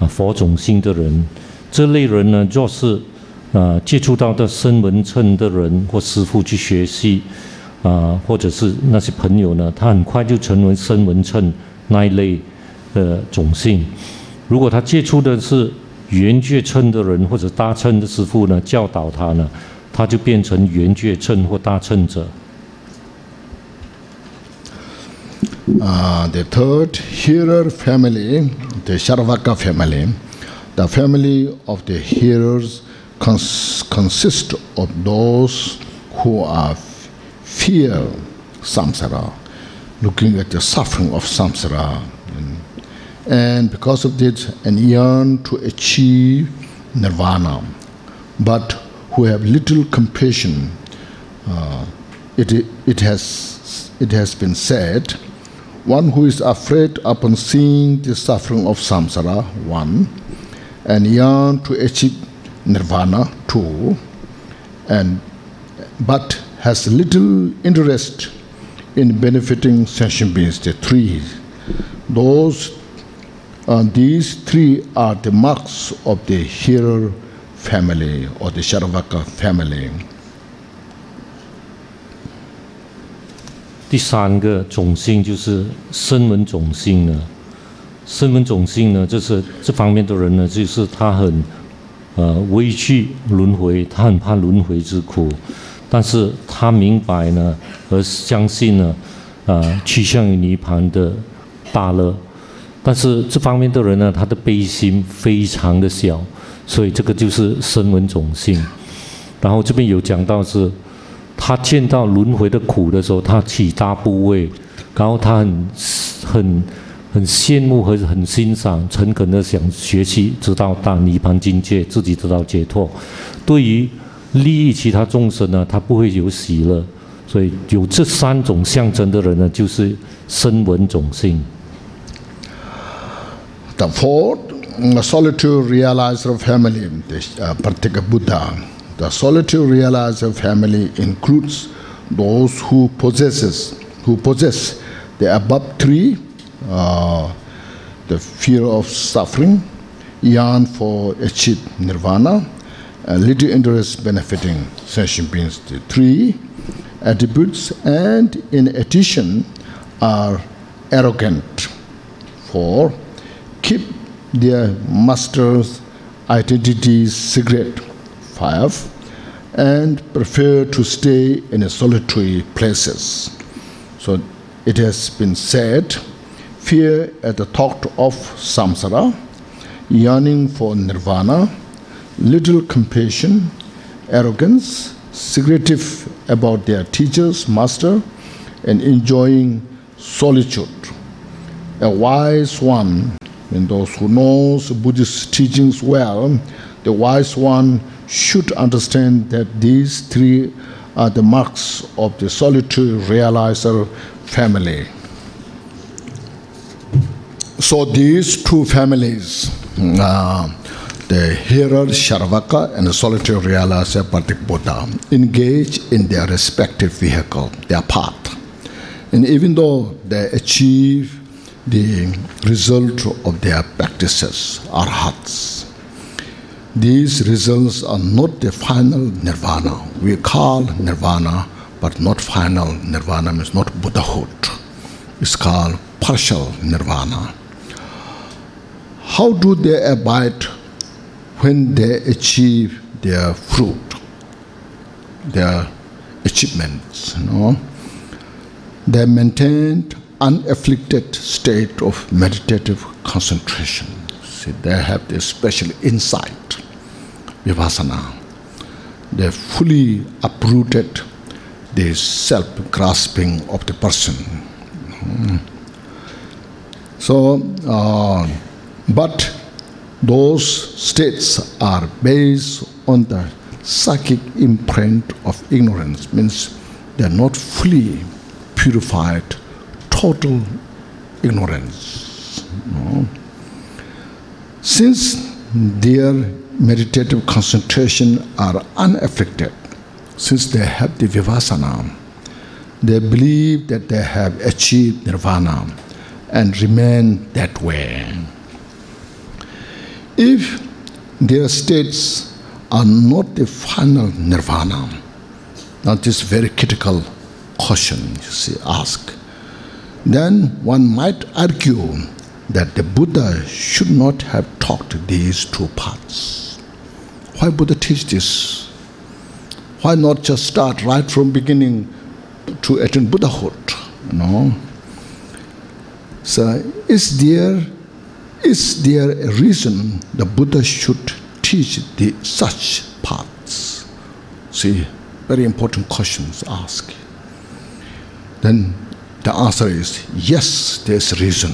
佛种性的人。这类人呢，若是接触到的声闻乘的人或师父去学习或者是那些朋友呢，他很快就成为声闻乘那一类的种性。如果他接触的是圆觉乘的人或者大乘的师父呢，教导他呢，他就变成圆觉乘或大乘者。The third hearer family, the Charvaka family, the family of the hearers consists of those who are fear samsara, looking at the suffering of samsara, and because of this, and yearn to achieve nirvana, but who have little compassion. It has been said, one who is afraid upon seeing the suffering of samsara, 1, and yearn to achieve nirvana, 2, but has little interest in benefiting sentient beings, the 3. These 3 are the marks of the hearer family or the Charvaka family. 第3个种性就是声闻种性呢。声闻种性呢，就是这方面的人呢，就是他很畏惧轮回，他很怕轮回之苦，但是他明白呢和相信呢，趋向于涅槃的大乐。但是这方面的人呢，他的悲心非常的小，所以这个就是声闻种性。然后这边有讲到是，他见到轮回的苦的时候，他起大怖畏，然后他很羡慕和很欣赏，诚恳的想学习，直到大涅槃境界，自己得到解脱。对于利益其他众生呢，他不会有喜乐。所以有这3种象征的人呢，就是声闻种性。The fourth, solitude realizer family, the Pratyeka Buddha. The solitude realizer family includes those who possess the above 3, the fear of suffering, yearn for achieve nirvana, little interest benefiting sentient beings, the 3 attributes, and in addition are arrogant, 4, keep their master's identities secret, 5, and prefer to stay in solitary places. So it has been said, fear at the thought of samsara, yearning for nirvana, little compassion, arrogance, secretive about their teachers, master, and enjoying solitude. A wise one, and those who knows Buddhist teachings well, the wise one should understand that these 3 are the marks of the solitude realizer family. So these 2 families, the hearer Charvaka and the solitude realizer Pratyeka Buddha, engage in their respective vehicle, their path. And even though they achieve the result of their practices, arhats, these results are not the final nirvana. We call nirvana, but not final nirvana, means not Buddhahood. It's called partial nirvana. How do they abide when they achieve their fruit, their achievements? They maintain unafflicted state of meditative concentration. See, they have this special insight, vipassana. They fully uprooted the self-grasping of the person. But those states are based on the psychic imprint of ignorance, means they are not fully purified, total ignorance. Since their meditative concentration are unaffected, since they have the vipassana, they believe that they have achieved nirvana and remain that way. If their states are not the final nirvana, now this very critical question, ask, then one might argue that the Buddha should not have taught these 2 paths. Why Buddha teach this? Why not just start right from beginning to attain Buddhahood? So is there a reason the Buddha should teach such paths? See, very important questions asked. Then the answer is yes, there's a reason.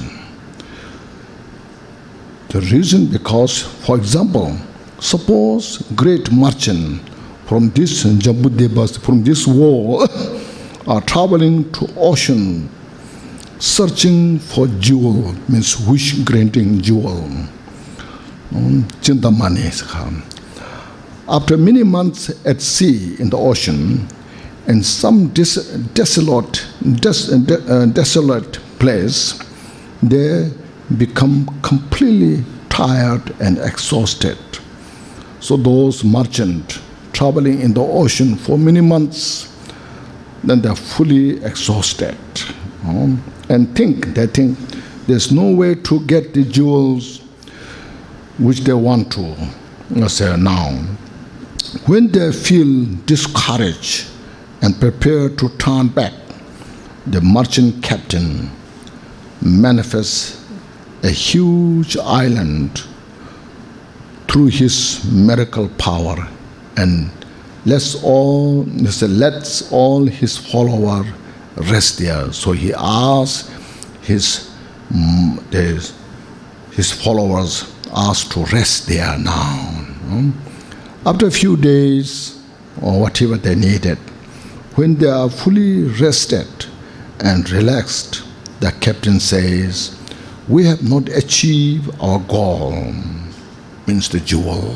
The reason because, for example, suppose great merchant from this Jambudebas, from this world, are traveling to ocean, searching for jewel, means wish-granting jewel. Chintamani. After many months at sea in the ocean, in some desolate place, they become completely tired and exhausted. So those merchants traveling in the ocean for many months, then they're fully exhausted. And they think there's no way to get the jewels which they want to. Say now, when they feel discouraged and prepare to turn back, the merchant captain manifests a huge island through his miracle power and lets all his followers rest there. So he asks his followers to rest there now. After a few days or whatever they needed, when they are fully rested and relaxed, the captain says, "We have not achieved our goal," means the jewel.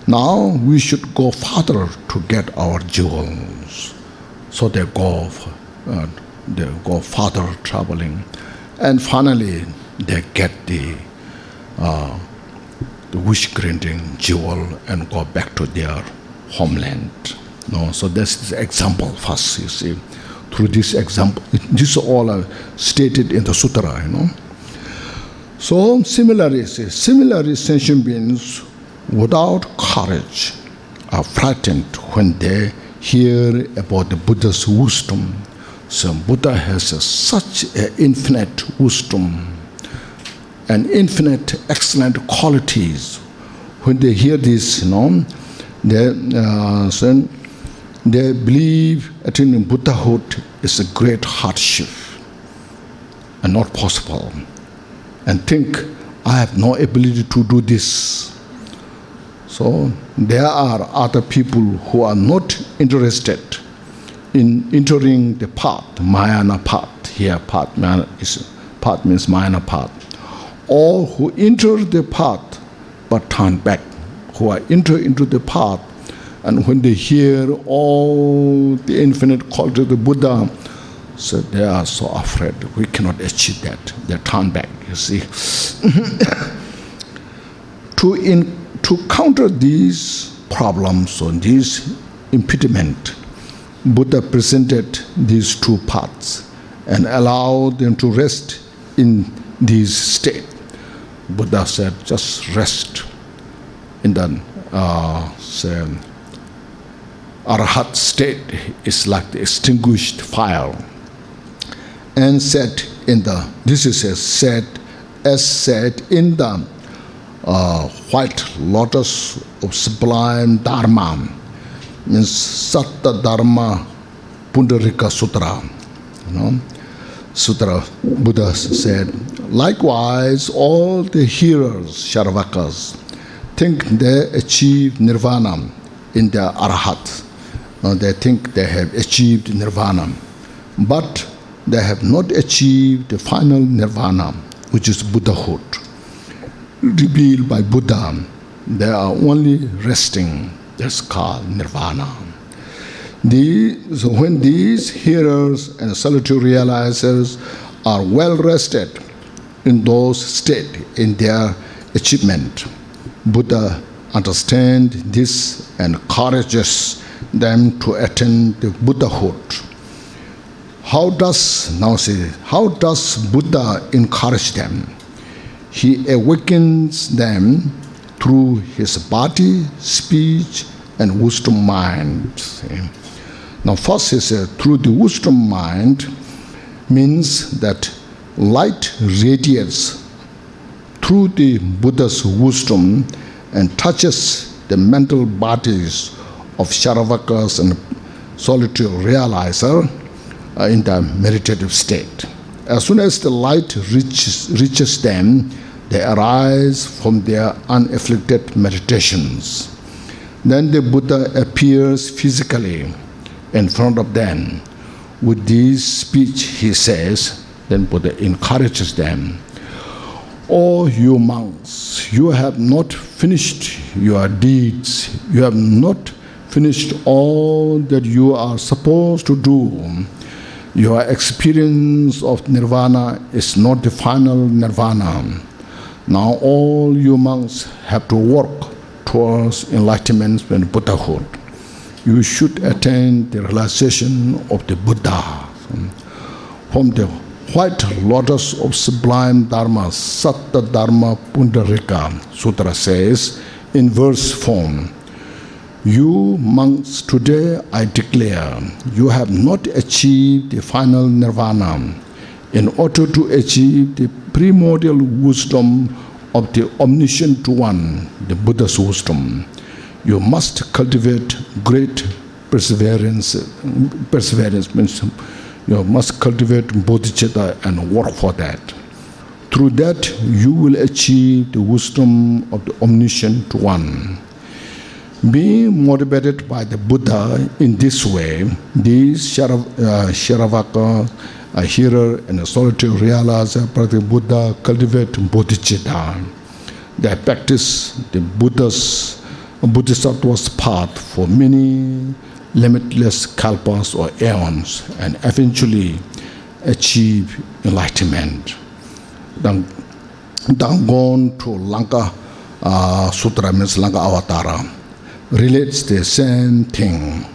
Now we should go further to get our jewels. So they go further traveling, and finally they get the wish-granting jewel and go back to their homeland. So this is the example first, you see. Through this example, this all are stated in the sutra, So similarly, sentient beings without courage are frightened when they hear about the Buddha's wisdom. So Buddha has such an infinite wisdom and infinite excellent qualities. When they hear this, they believe attaining Buddhahood is a great hardship and not possible, and think, I have no ability to do this. So there are other people who are not interested in entering the path, Mahayana path. Here, path means Mahayana path. Or who enter the path but turn back, who are enter into the path, and when they hear all the infinite quality of the Buddha, so they are so afraid, we cannot achieve that. They turn back, you see. To counter these problems or these impediment, Buddha presented these two paths and allowed them to rest in this state. Buddha said, just rest in the Arahat state. Is like the extinguished fire. And said in the, this is said in the white lotus of sublime Dharma, means Satta Dharma Pundarika Sutra. Sutra, Buddha said, likewise all the hearers, Sharvakas, think they achieve nirvana in their arahat. They think they have achieved nirvana, but they have not achieved the final nirvana, which is Buddhahood. Revealed by Buddha, they are only resting. That's called nirvana. So when these hearers and solitary realizers are well rested in those states, in their achievement, Buddha understands this and encourages them to attain the Buddhahood. How does Buddha encourage them? He awakens them through his body, speech, and wisdom mind. See? Now first he said, through the wisdom mind means that light radiates through the Buddha's wisdom and touches the mental bodies of Sharavakas and solitary realizer in the meditative state. As soon as the light reaches them, they arise from their unafflicted meditations. Then the Buddha appears physically in front of them. With this speech, he says, then Buddha encourages them, "O you monks, you have not finished your deeds. You have not finished all that you are supposed to do. Your experience of nirvana is not the final nirvana. Now all you monks have to work towards enlightenment and Buddhahood. You should attain the realization of the Buddha. From the white lotus of sublime Dharma, Satta Dharma Pundarika Sutra says in verse form, you monks, today I declare, you have not achieved the final nirvana. In order to achieve the primordial wisdom of the omniscient one, the Buddha's wisdom, you must cultivate great perseverance. Perseverance means you must cultivate bodhicitta and work for that. Through that, you will achieve the wisdom of the omniscient one. Being motivated by the Buddha in this way, these Sharavaka, a hearer and a solitary realizer, the Buddha cultivate bodhicitta. They practice the Bodhisattva's path for many limitless kalpas or aeons and eventually achieve enlightenment. Dangon to Lanka Sutra means Lanka Avatara relates the same thing.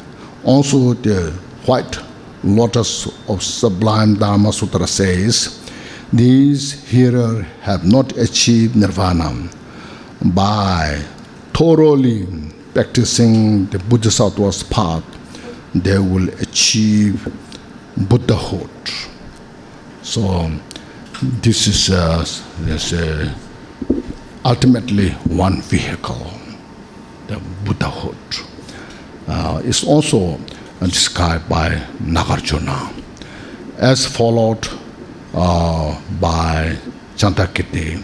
Also the white lotus of sublime Dharma Sutra says, these hearers have not achieved nirvana. By thoroughly practicing the Bodhisattva's path, they will achieve Buddhahood. So this is ultimately one vehicle, the Buddhahood. It's also described by Nagarjuna, as followed by Chandrakirti.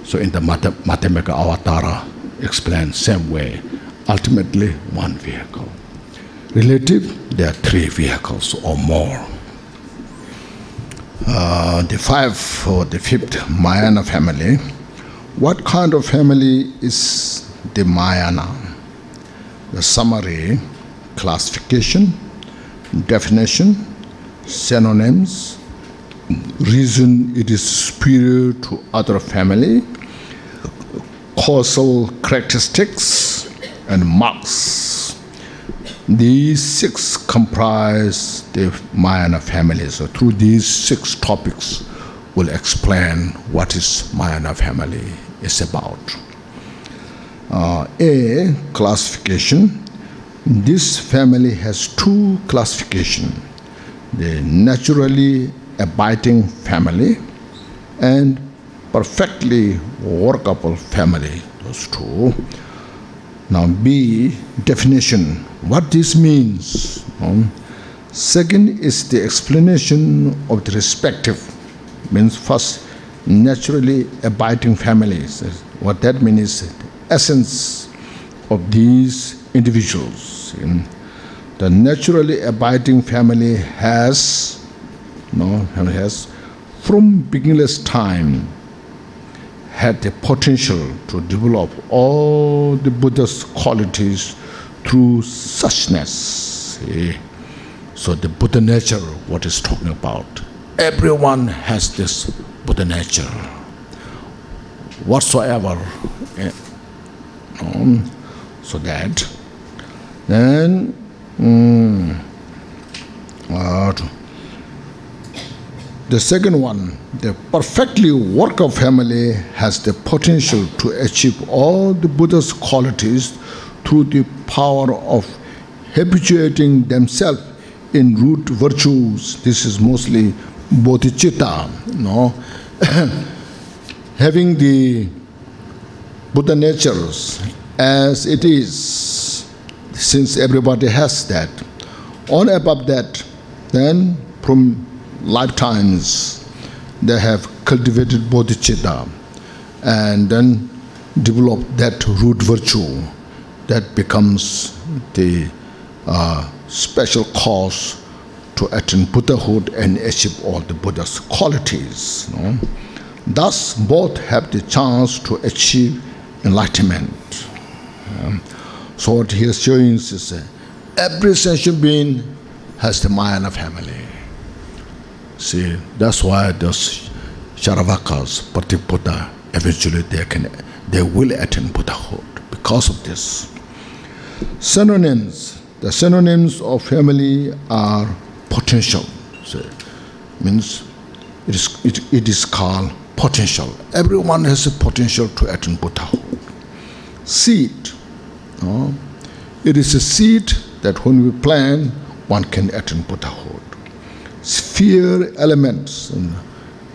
So in the Madhyamaka Avatara, explained same way, ultimately one vehicle. Relative, there are three vehicles or more. The fifth Mahayana family. What kind of family is the Mahayana? The summary, classification, definition, synonyms, reason it is superior to other family, causal characteristics, and marks. These six comprise the Mahayana family. So through these six topics, we'll explain what is Mahayana family is about. A, classification. This family has two classifications: the naturally abiding family and perfectly workable family, those two. Now B, definition, what this means. Second is the explanation of the respective, means first, naturally abiding families. What that means is the essence of these individuals. The naturally abiding family has from beginningless time had the potential to develop all the Buddha's qualities through suchness. So the Buddha nature, what is talking about? Everyone has this Buddha nature, whatsoever. So that then the second one, the perfectly workable family has the potential to achieve all the Buddha's qualities through the power of habituating themselves in root virtues. This is mostly bodhicitta, having the Buddha natures as it is, since everybody has that. On above that, then from lifetimes they have cultivated bodhicitta and then develop that root virtue that becomes the special cause to attain Buddhahood and achieve all the Buddha's qualities. Thus, both have the chance to achieve enlightenment. So what he is showing is every sentient being has the Mayana family. See, that's why those Charavakas, Patiputa, eventually they will attain Buddhahood because of this. Synonyms. The synonyms of family are potential. So, means it is called potential. Everyone has a potential to attain Buddhahood. Seed. It is a seed that when we plant, one can attain Buddhahood. Sphere elements and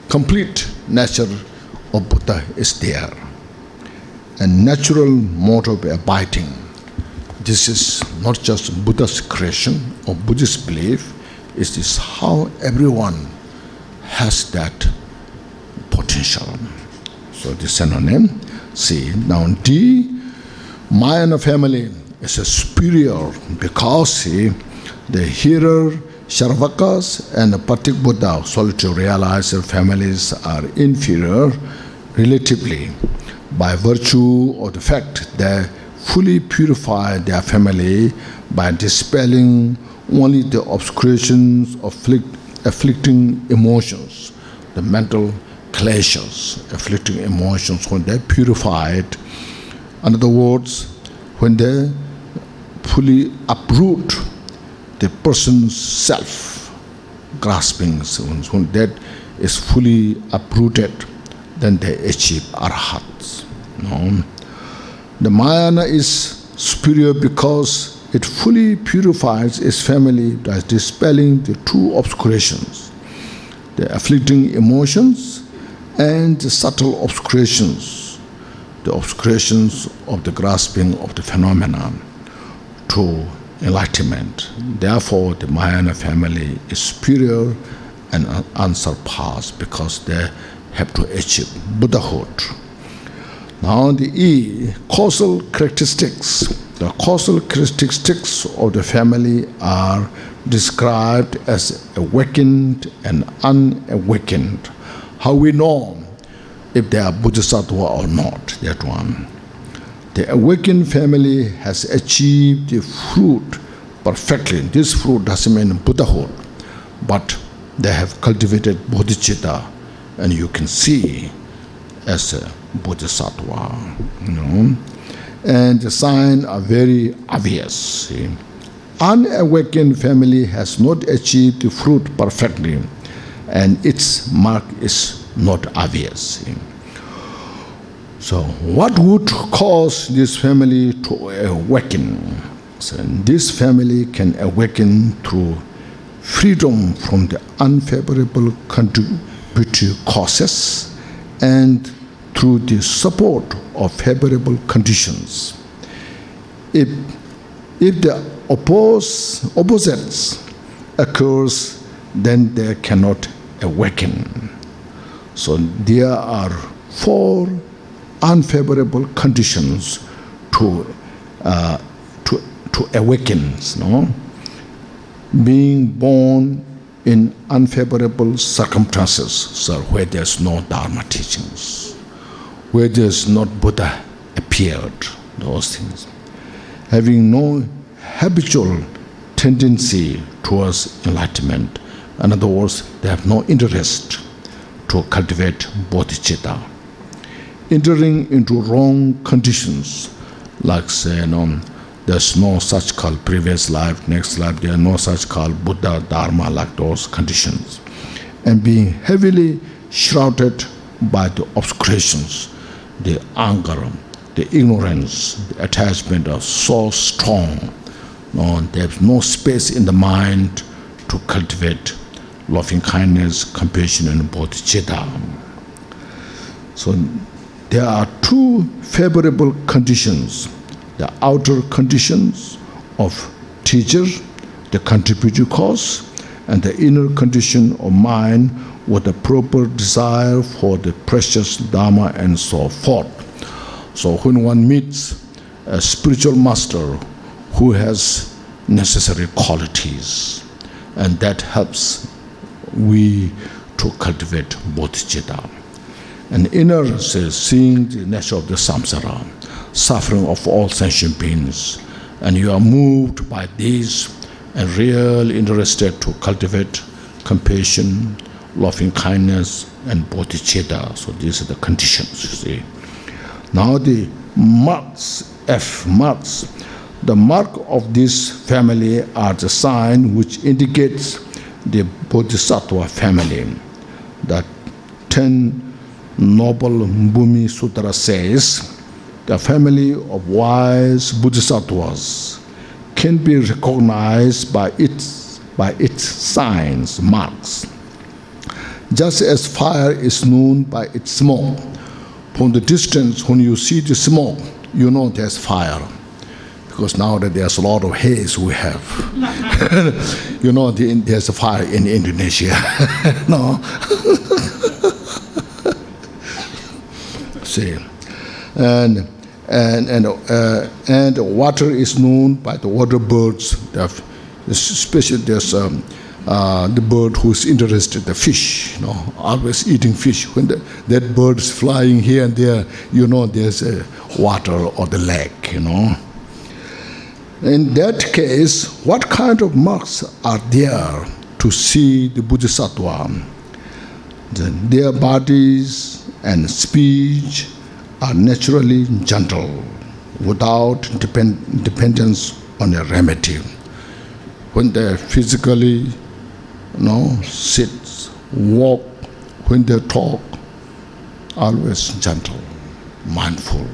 complete nature of Buddha is there. And natural mode of abiding. This is not just Buddha's creation or Buddhist belief. It is how everyone has that potential. So the synonym. See, now D, Mayana family is a superior because see, the hearer, Charavakas and the Patik Buddha, solitary realizer families are inferior relatively by virtue of the fact they fully purify their family by dispelling only the obscurations of afflicting emotions, the mental clashes, afflicting emotions. When they purify it, in other words, when they fully uproot the person's self grasping, when that is fully uprooted, then they achieve arhats. The Mayana is superior because it fully purifies its family by dispelling the two obscurations, the afflicting emotions and the subtle obscurations, the obscurations of the grasping of the phenomenon to enlightenment. Therefore, the Mayana family is superior and unsurpassed because they have to achieve Buddhahood. Now the E, causal characteristics. The causal characteristics of the family are described as awakened and unawakened. How we know if they are Bodhisattva or not, that one. The awakened family has achieved the fruit perfectly. This fruit doesn't mean Buddhahood, but they have cultivated bodhicitta, and you can see as a Bodhisattva, and the signs are very obvious. See. Unawakened family has not achieved the fruit perfectly, and its mark is not obvious. See. So, what would cause this family to awaken? So, this family can awaken through freedom from the unfavorable contributory causes and through the support of favorable conditions. If the opposites occurs, then they cannot awaken. So there are 4 unfavorable conditions to awaken. Being born in unfavorable circumstances, so where there's no Dharma teachings, where there's not Buddha appeared, those things. Having no habitual tendency towards enlightenment. In other words, they have no interest to cultivate bodhicitta. Entering into wrong conditions, like say, there's no such called previous life, next life, there are no such called Buddha, Dharma, like those conditions. And being heavily shrouded by the obscurations, the anger, the ignorance, the attachment are so strong. There's no space in the mind to cultivate loving kindness, compassion, and bodhicitta. So there are two favorable conditions: the outer conditions of teacher, the contributory cause, and the inner condition of mind with a proper desire for the precious Dharma and so forth. So when one meets a spiritual master who has necessary qualities, and that helps we to cultivate bodhicitta. And inner says, seeing the nature of the samsara, suffering of all sentient beings, and you are moved by these and really interested to cultivate compassion, loving kindness, and bodhicitta. So these are the conditions, you see. Now the marks, F marks, the mark of this family are the sign which indicates the Bodhisattva family. The 10 Noble Bhumi Sutra says, the family of wise Bodhisattvas can be recognized by its signs, marks. Just as fire is known by its smoke. From the distance, when you see the smoke, you know there's fire. Because now that there's a lot of haze we have. You know there's a fire in Indonesia. No? See. And water is known by the water birds. Especially there's the bird who's interested in the fish, always eating fish. When that bird is flying here and there, you know there's water or the lake, In that case, what kind of marks are there to see the Bodhisattva? Their bodies and speech are naturally gentle, without dependence on a remedy. When they physically sit, walk, when they talk, always gentle, mindful.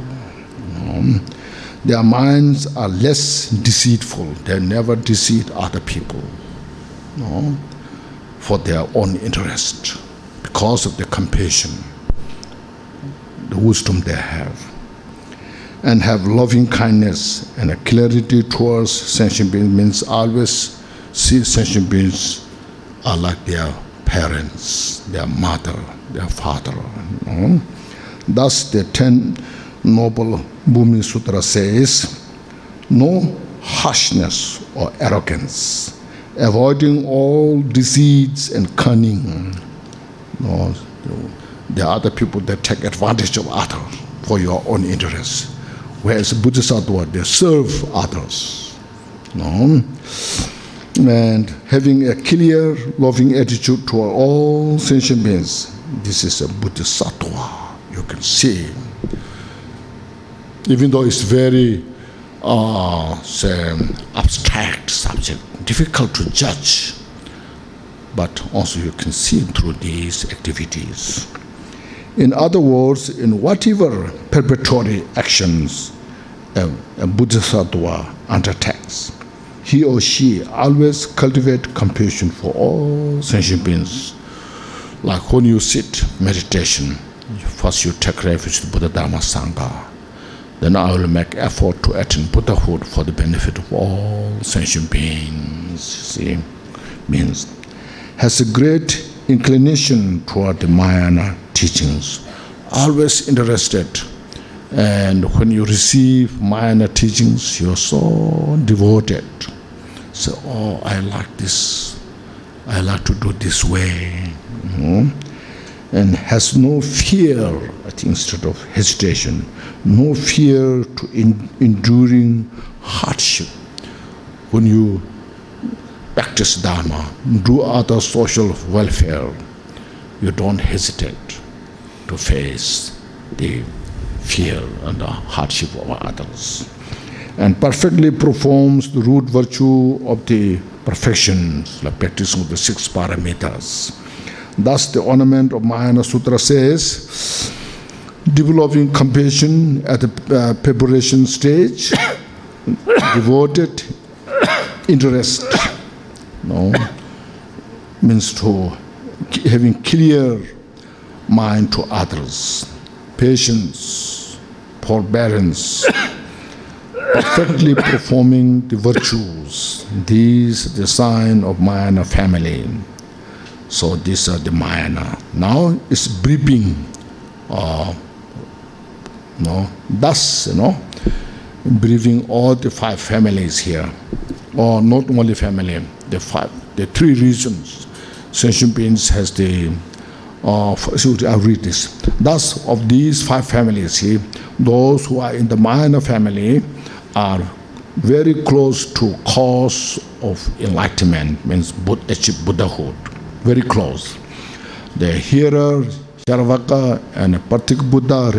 Their minds are less deceitful. They never deceive other people for their own interest because of the compassion, the wisdom they have, and have loving kindness and a clarity towards sentient beings. Means always see sentient beings are like their parents, their mother, their father. Thus the 10 Noble Bhumi Sutra says, no harshness or arrogance, avoiding all deceits and cunning. There are other people that take advantage of others for your own interest. Whereas Bodhisattva, they serve others. And having a clear, loving attitude toward all sentient beings. This is a Bodhisattva. You can see. Even though it's very, abstract subject, difficult to judge, but also you can see through these activities. In other words, in whatever preparatory actions a Bodhisattva undertakes, he or she always cultivate compassion for all sentient beings. Like when you sit meditation, first you take refuge in Buddha Dharma Sangha. Then I will make effort to attain Buddhahood for the benefit of all sentient beings. See, means has a great inclination toward the Mahayana teachings, always interested. And when you receive Mahayana teachings, you're so devoted. So, I like this. I like to do this way. And has no fear, I think, instead of hesitation, no fear to enduring hardship. When you practice Dharma, do other social welfare, you don't hesitate to face the fear and the hardship of others. And perfectly performs the root virtue of the perfections, like practicing of the 6 paramitas. Thus, the ornament of Mahayana Sutra says, developing compassion at the preparation stage, devoted interest, means to having clear mind to others, patience, forbearance, perfectly performing the virtues. These are the sign of Mayana family. So these are the Mayana. Now it's briefing. Thus, briefing all the 5 families here, or not only family, the 3 regions. Sentient beings has the. I'll read this. Thus, of these 5 families here, those who are in the Mayana family are very close to cause of enlightenment, means achieve Buddhahood, very close. The hearer, Charvaka, and Partik Buddha,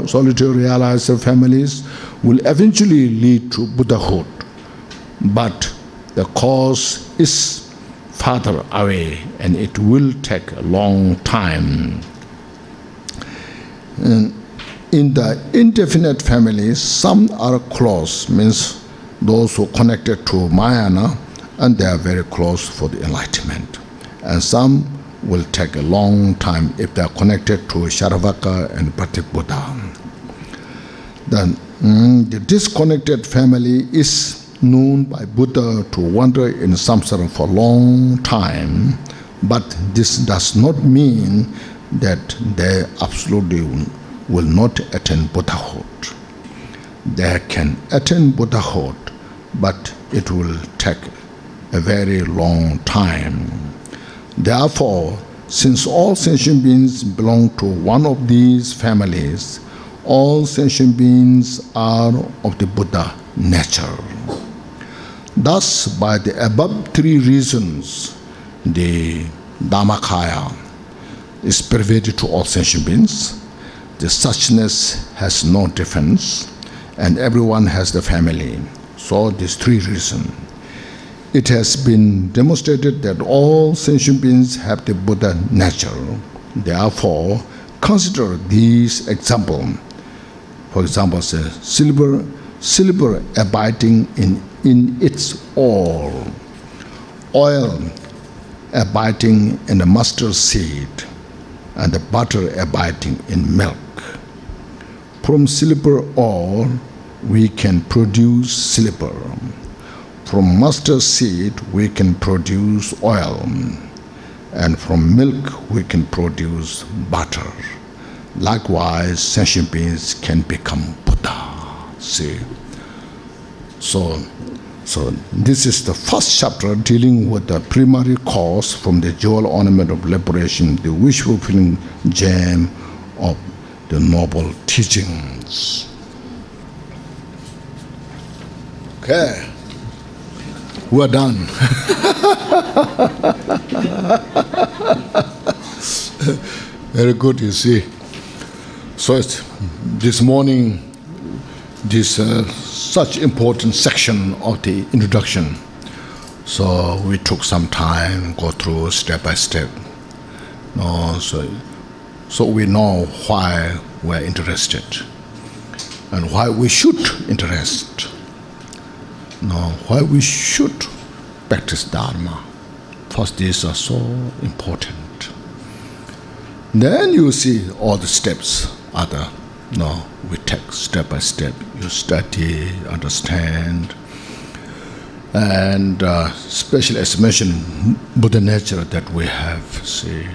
solitary realizer families will eventually lead to Buddhahood, but the cause is farther away and it will take a long time. In the indefinite families, some are close, means those who are connected to Mayana, and they are very close for the enlightenment. And some will take a long time if they are connected to Sharavaka and Patik Buddha. Then the disconnected family is known by Buddha to wander in samsara for a long time, but this does not mean that they absolutely will not attain Buddhahood. They can attain Buddhahood, but it will take a very long time. Therefore, since all sentient beings belong to one of these families, all sentient beings are of the Buddha nature. Thus, by the above 3 reasons, the Dhammakaya is pervaded to all sentient beings. The suchness has no difference, and everyone has the family. So these 3 reasons. It has been demonstrated that all sentient beings have the Buddha nature. Therefore, consider these examples. For example, say, silver abiding in its ore, oil abiding in the mustard seed, and the butter abiding in milk. From silver ore, we can produce silver. From mustard seed, we can produce oil. And from milk, we can produce butter. Likewise, sentient beings can become Buddha. See? So this is the first chapter dealing with the primary cause from the Jewel Ornament of Liberation, the wish-fulfilling gem of the noble teachings. Okay, we're done. Very good, you see. So this morning, this such important section of the introduction. So we took some time, go through step by step. So we know why we're interested and why we should interest. Why we should practice Dharma. First, these are so important. Then you see all the steps we take step by step. You study, understand, and especially as mentioned, Buddha nature that we have. See,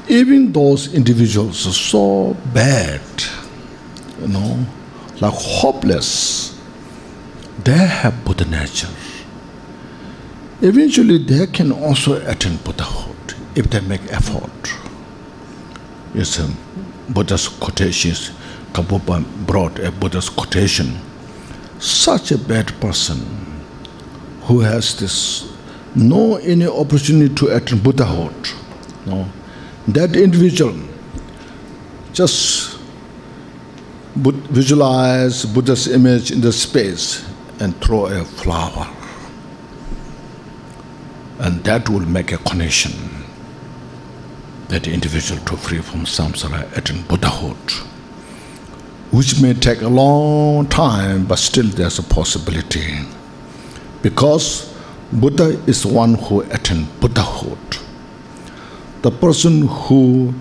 even those individuals are so bad, like hopeless, they have Buddha nature. Eventually, they can also attain Buddhahood if they make effort. Yes, Buddha's quotations, Gampopa brought a Buddha's quotation. Such a bad person who has no any opportunity to attain Buddhahood, that individual just visualize Buddha's image in the space and throw a flower, and that will make a connection. that individual to free from samsara, attain Buddhahood, which may take a long time, but still there's a possibility. Because Buddha is one who attained Buddhahood. The person who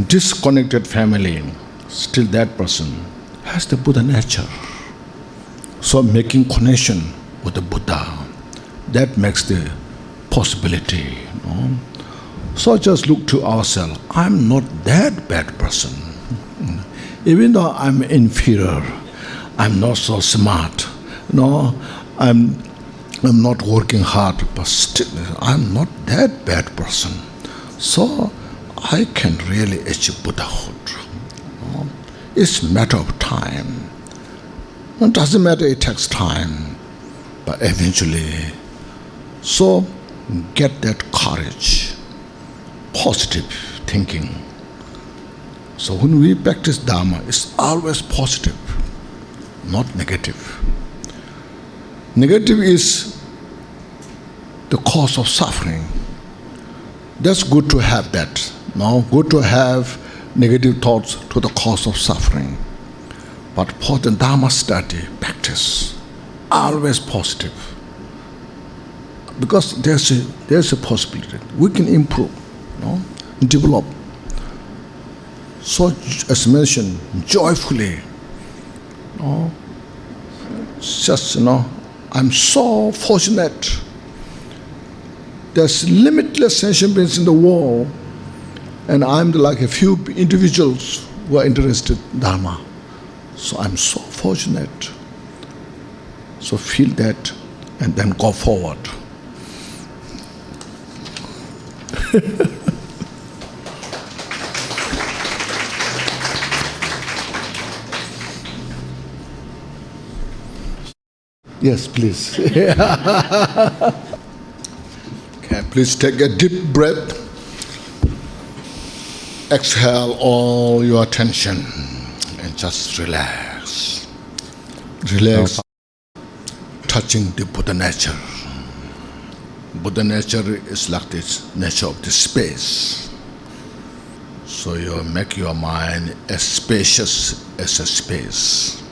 disconnected family, still that person has the Buddha nature. So making connection with the Buddha, that makes the possibility. So just look to ourselves. I'm not that bad person. Even though I'm inferior, I'm not so smart. I'm not working hard, but still I'm not that bad person. So I can really achieve Buddhahood. It's a matter of time. It doesn't matter, it takes time, but eventually. So get that courage, positive thinking. So when we practice Dharma, it's always positive, not negative. Negative is the cause of suffering. That's good to have that. Good to have negative thoughts to the cause of suffering. But for the Dharma study, practice, always positive. Because there's a possibility. We can improve, develop. So, as mentioned, joyfully. Just, I'm so fortunate. There's limitless sentient beings in the world, and I'm like a few individuals who are interested in Dharma. So I'm so fortunate. So feel that and then go forward. Yes, please. Okay, please take a deep breath. Exhale all your attention and just relax. Relax, touching the Buddha nature. Buddha nature is like this nature of the space. So you make your mind as spacious as a space.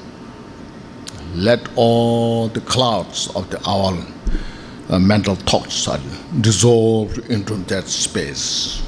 Let all the clouds of our mental thoughts are dissolved into that space.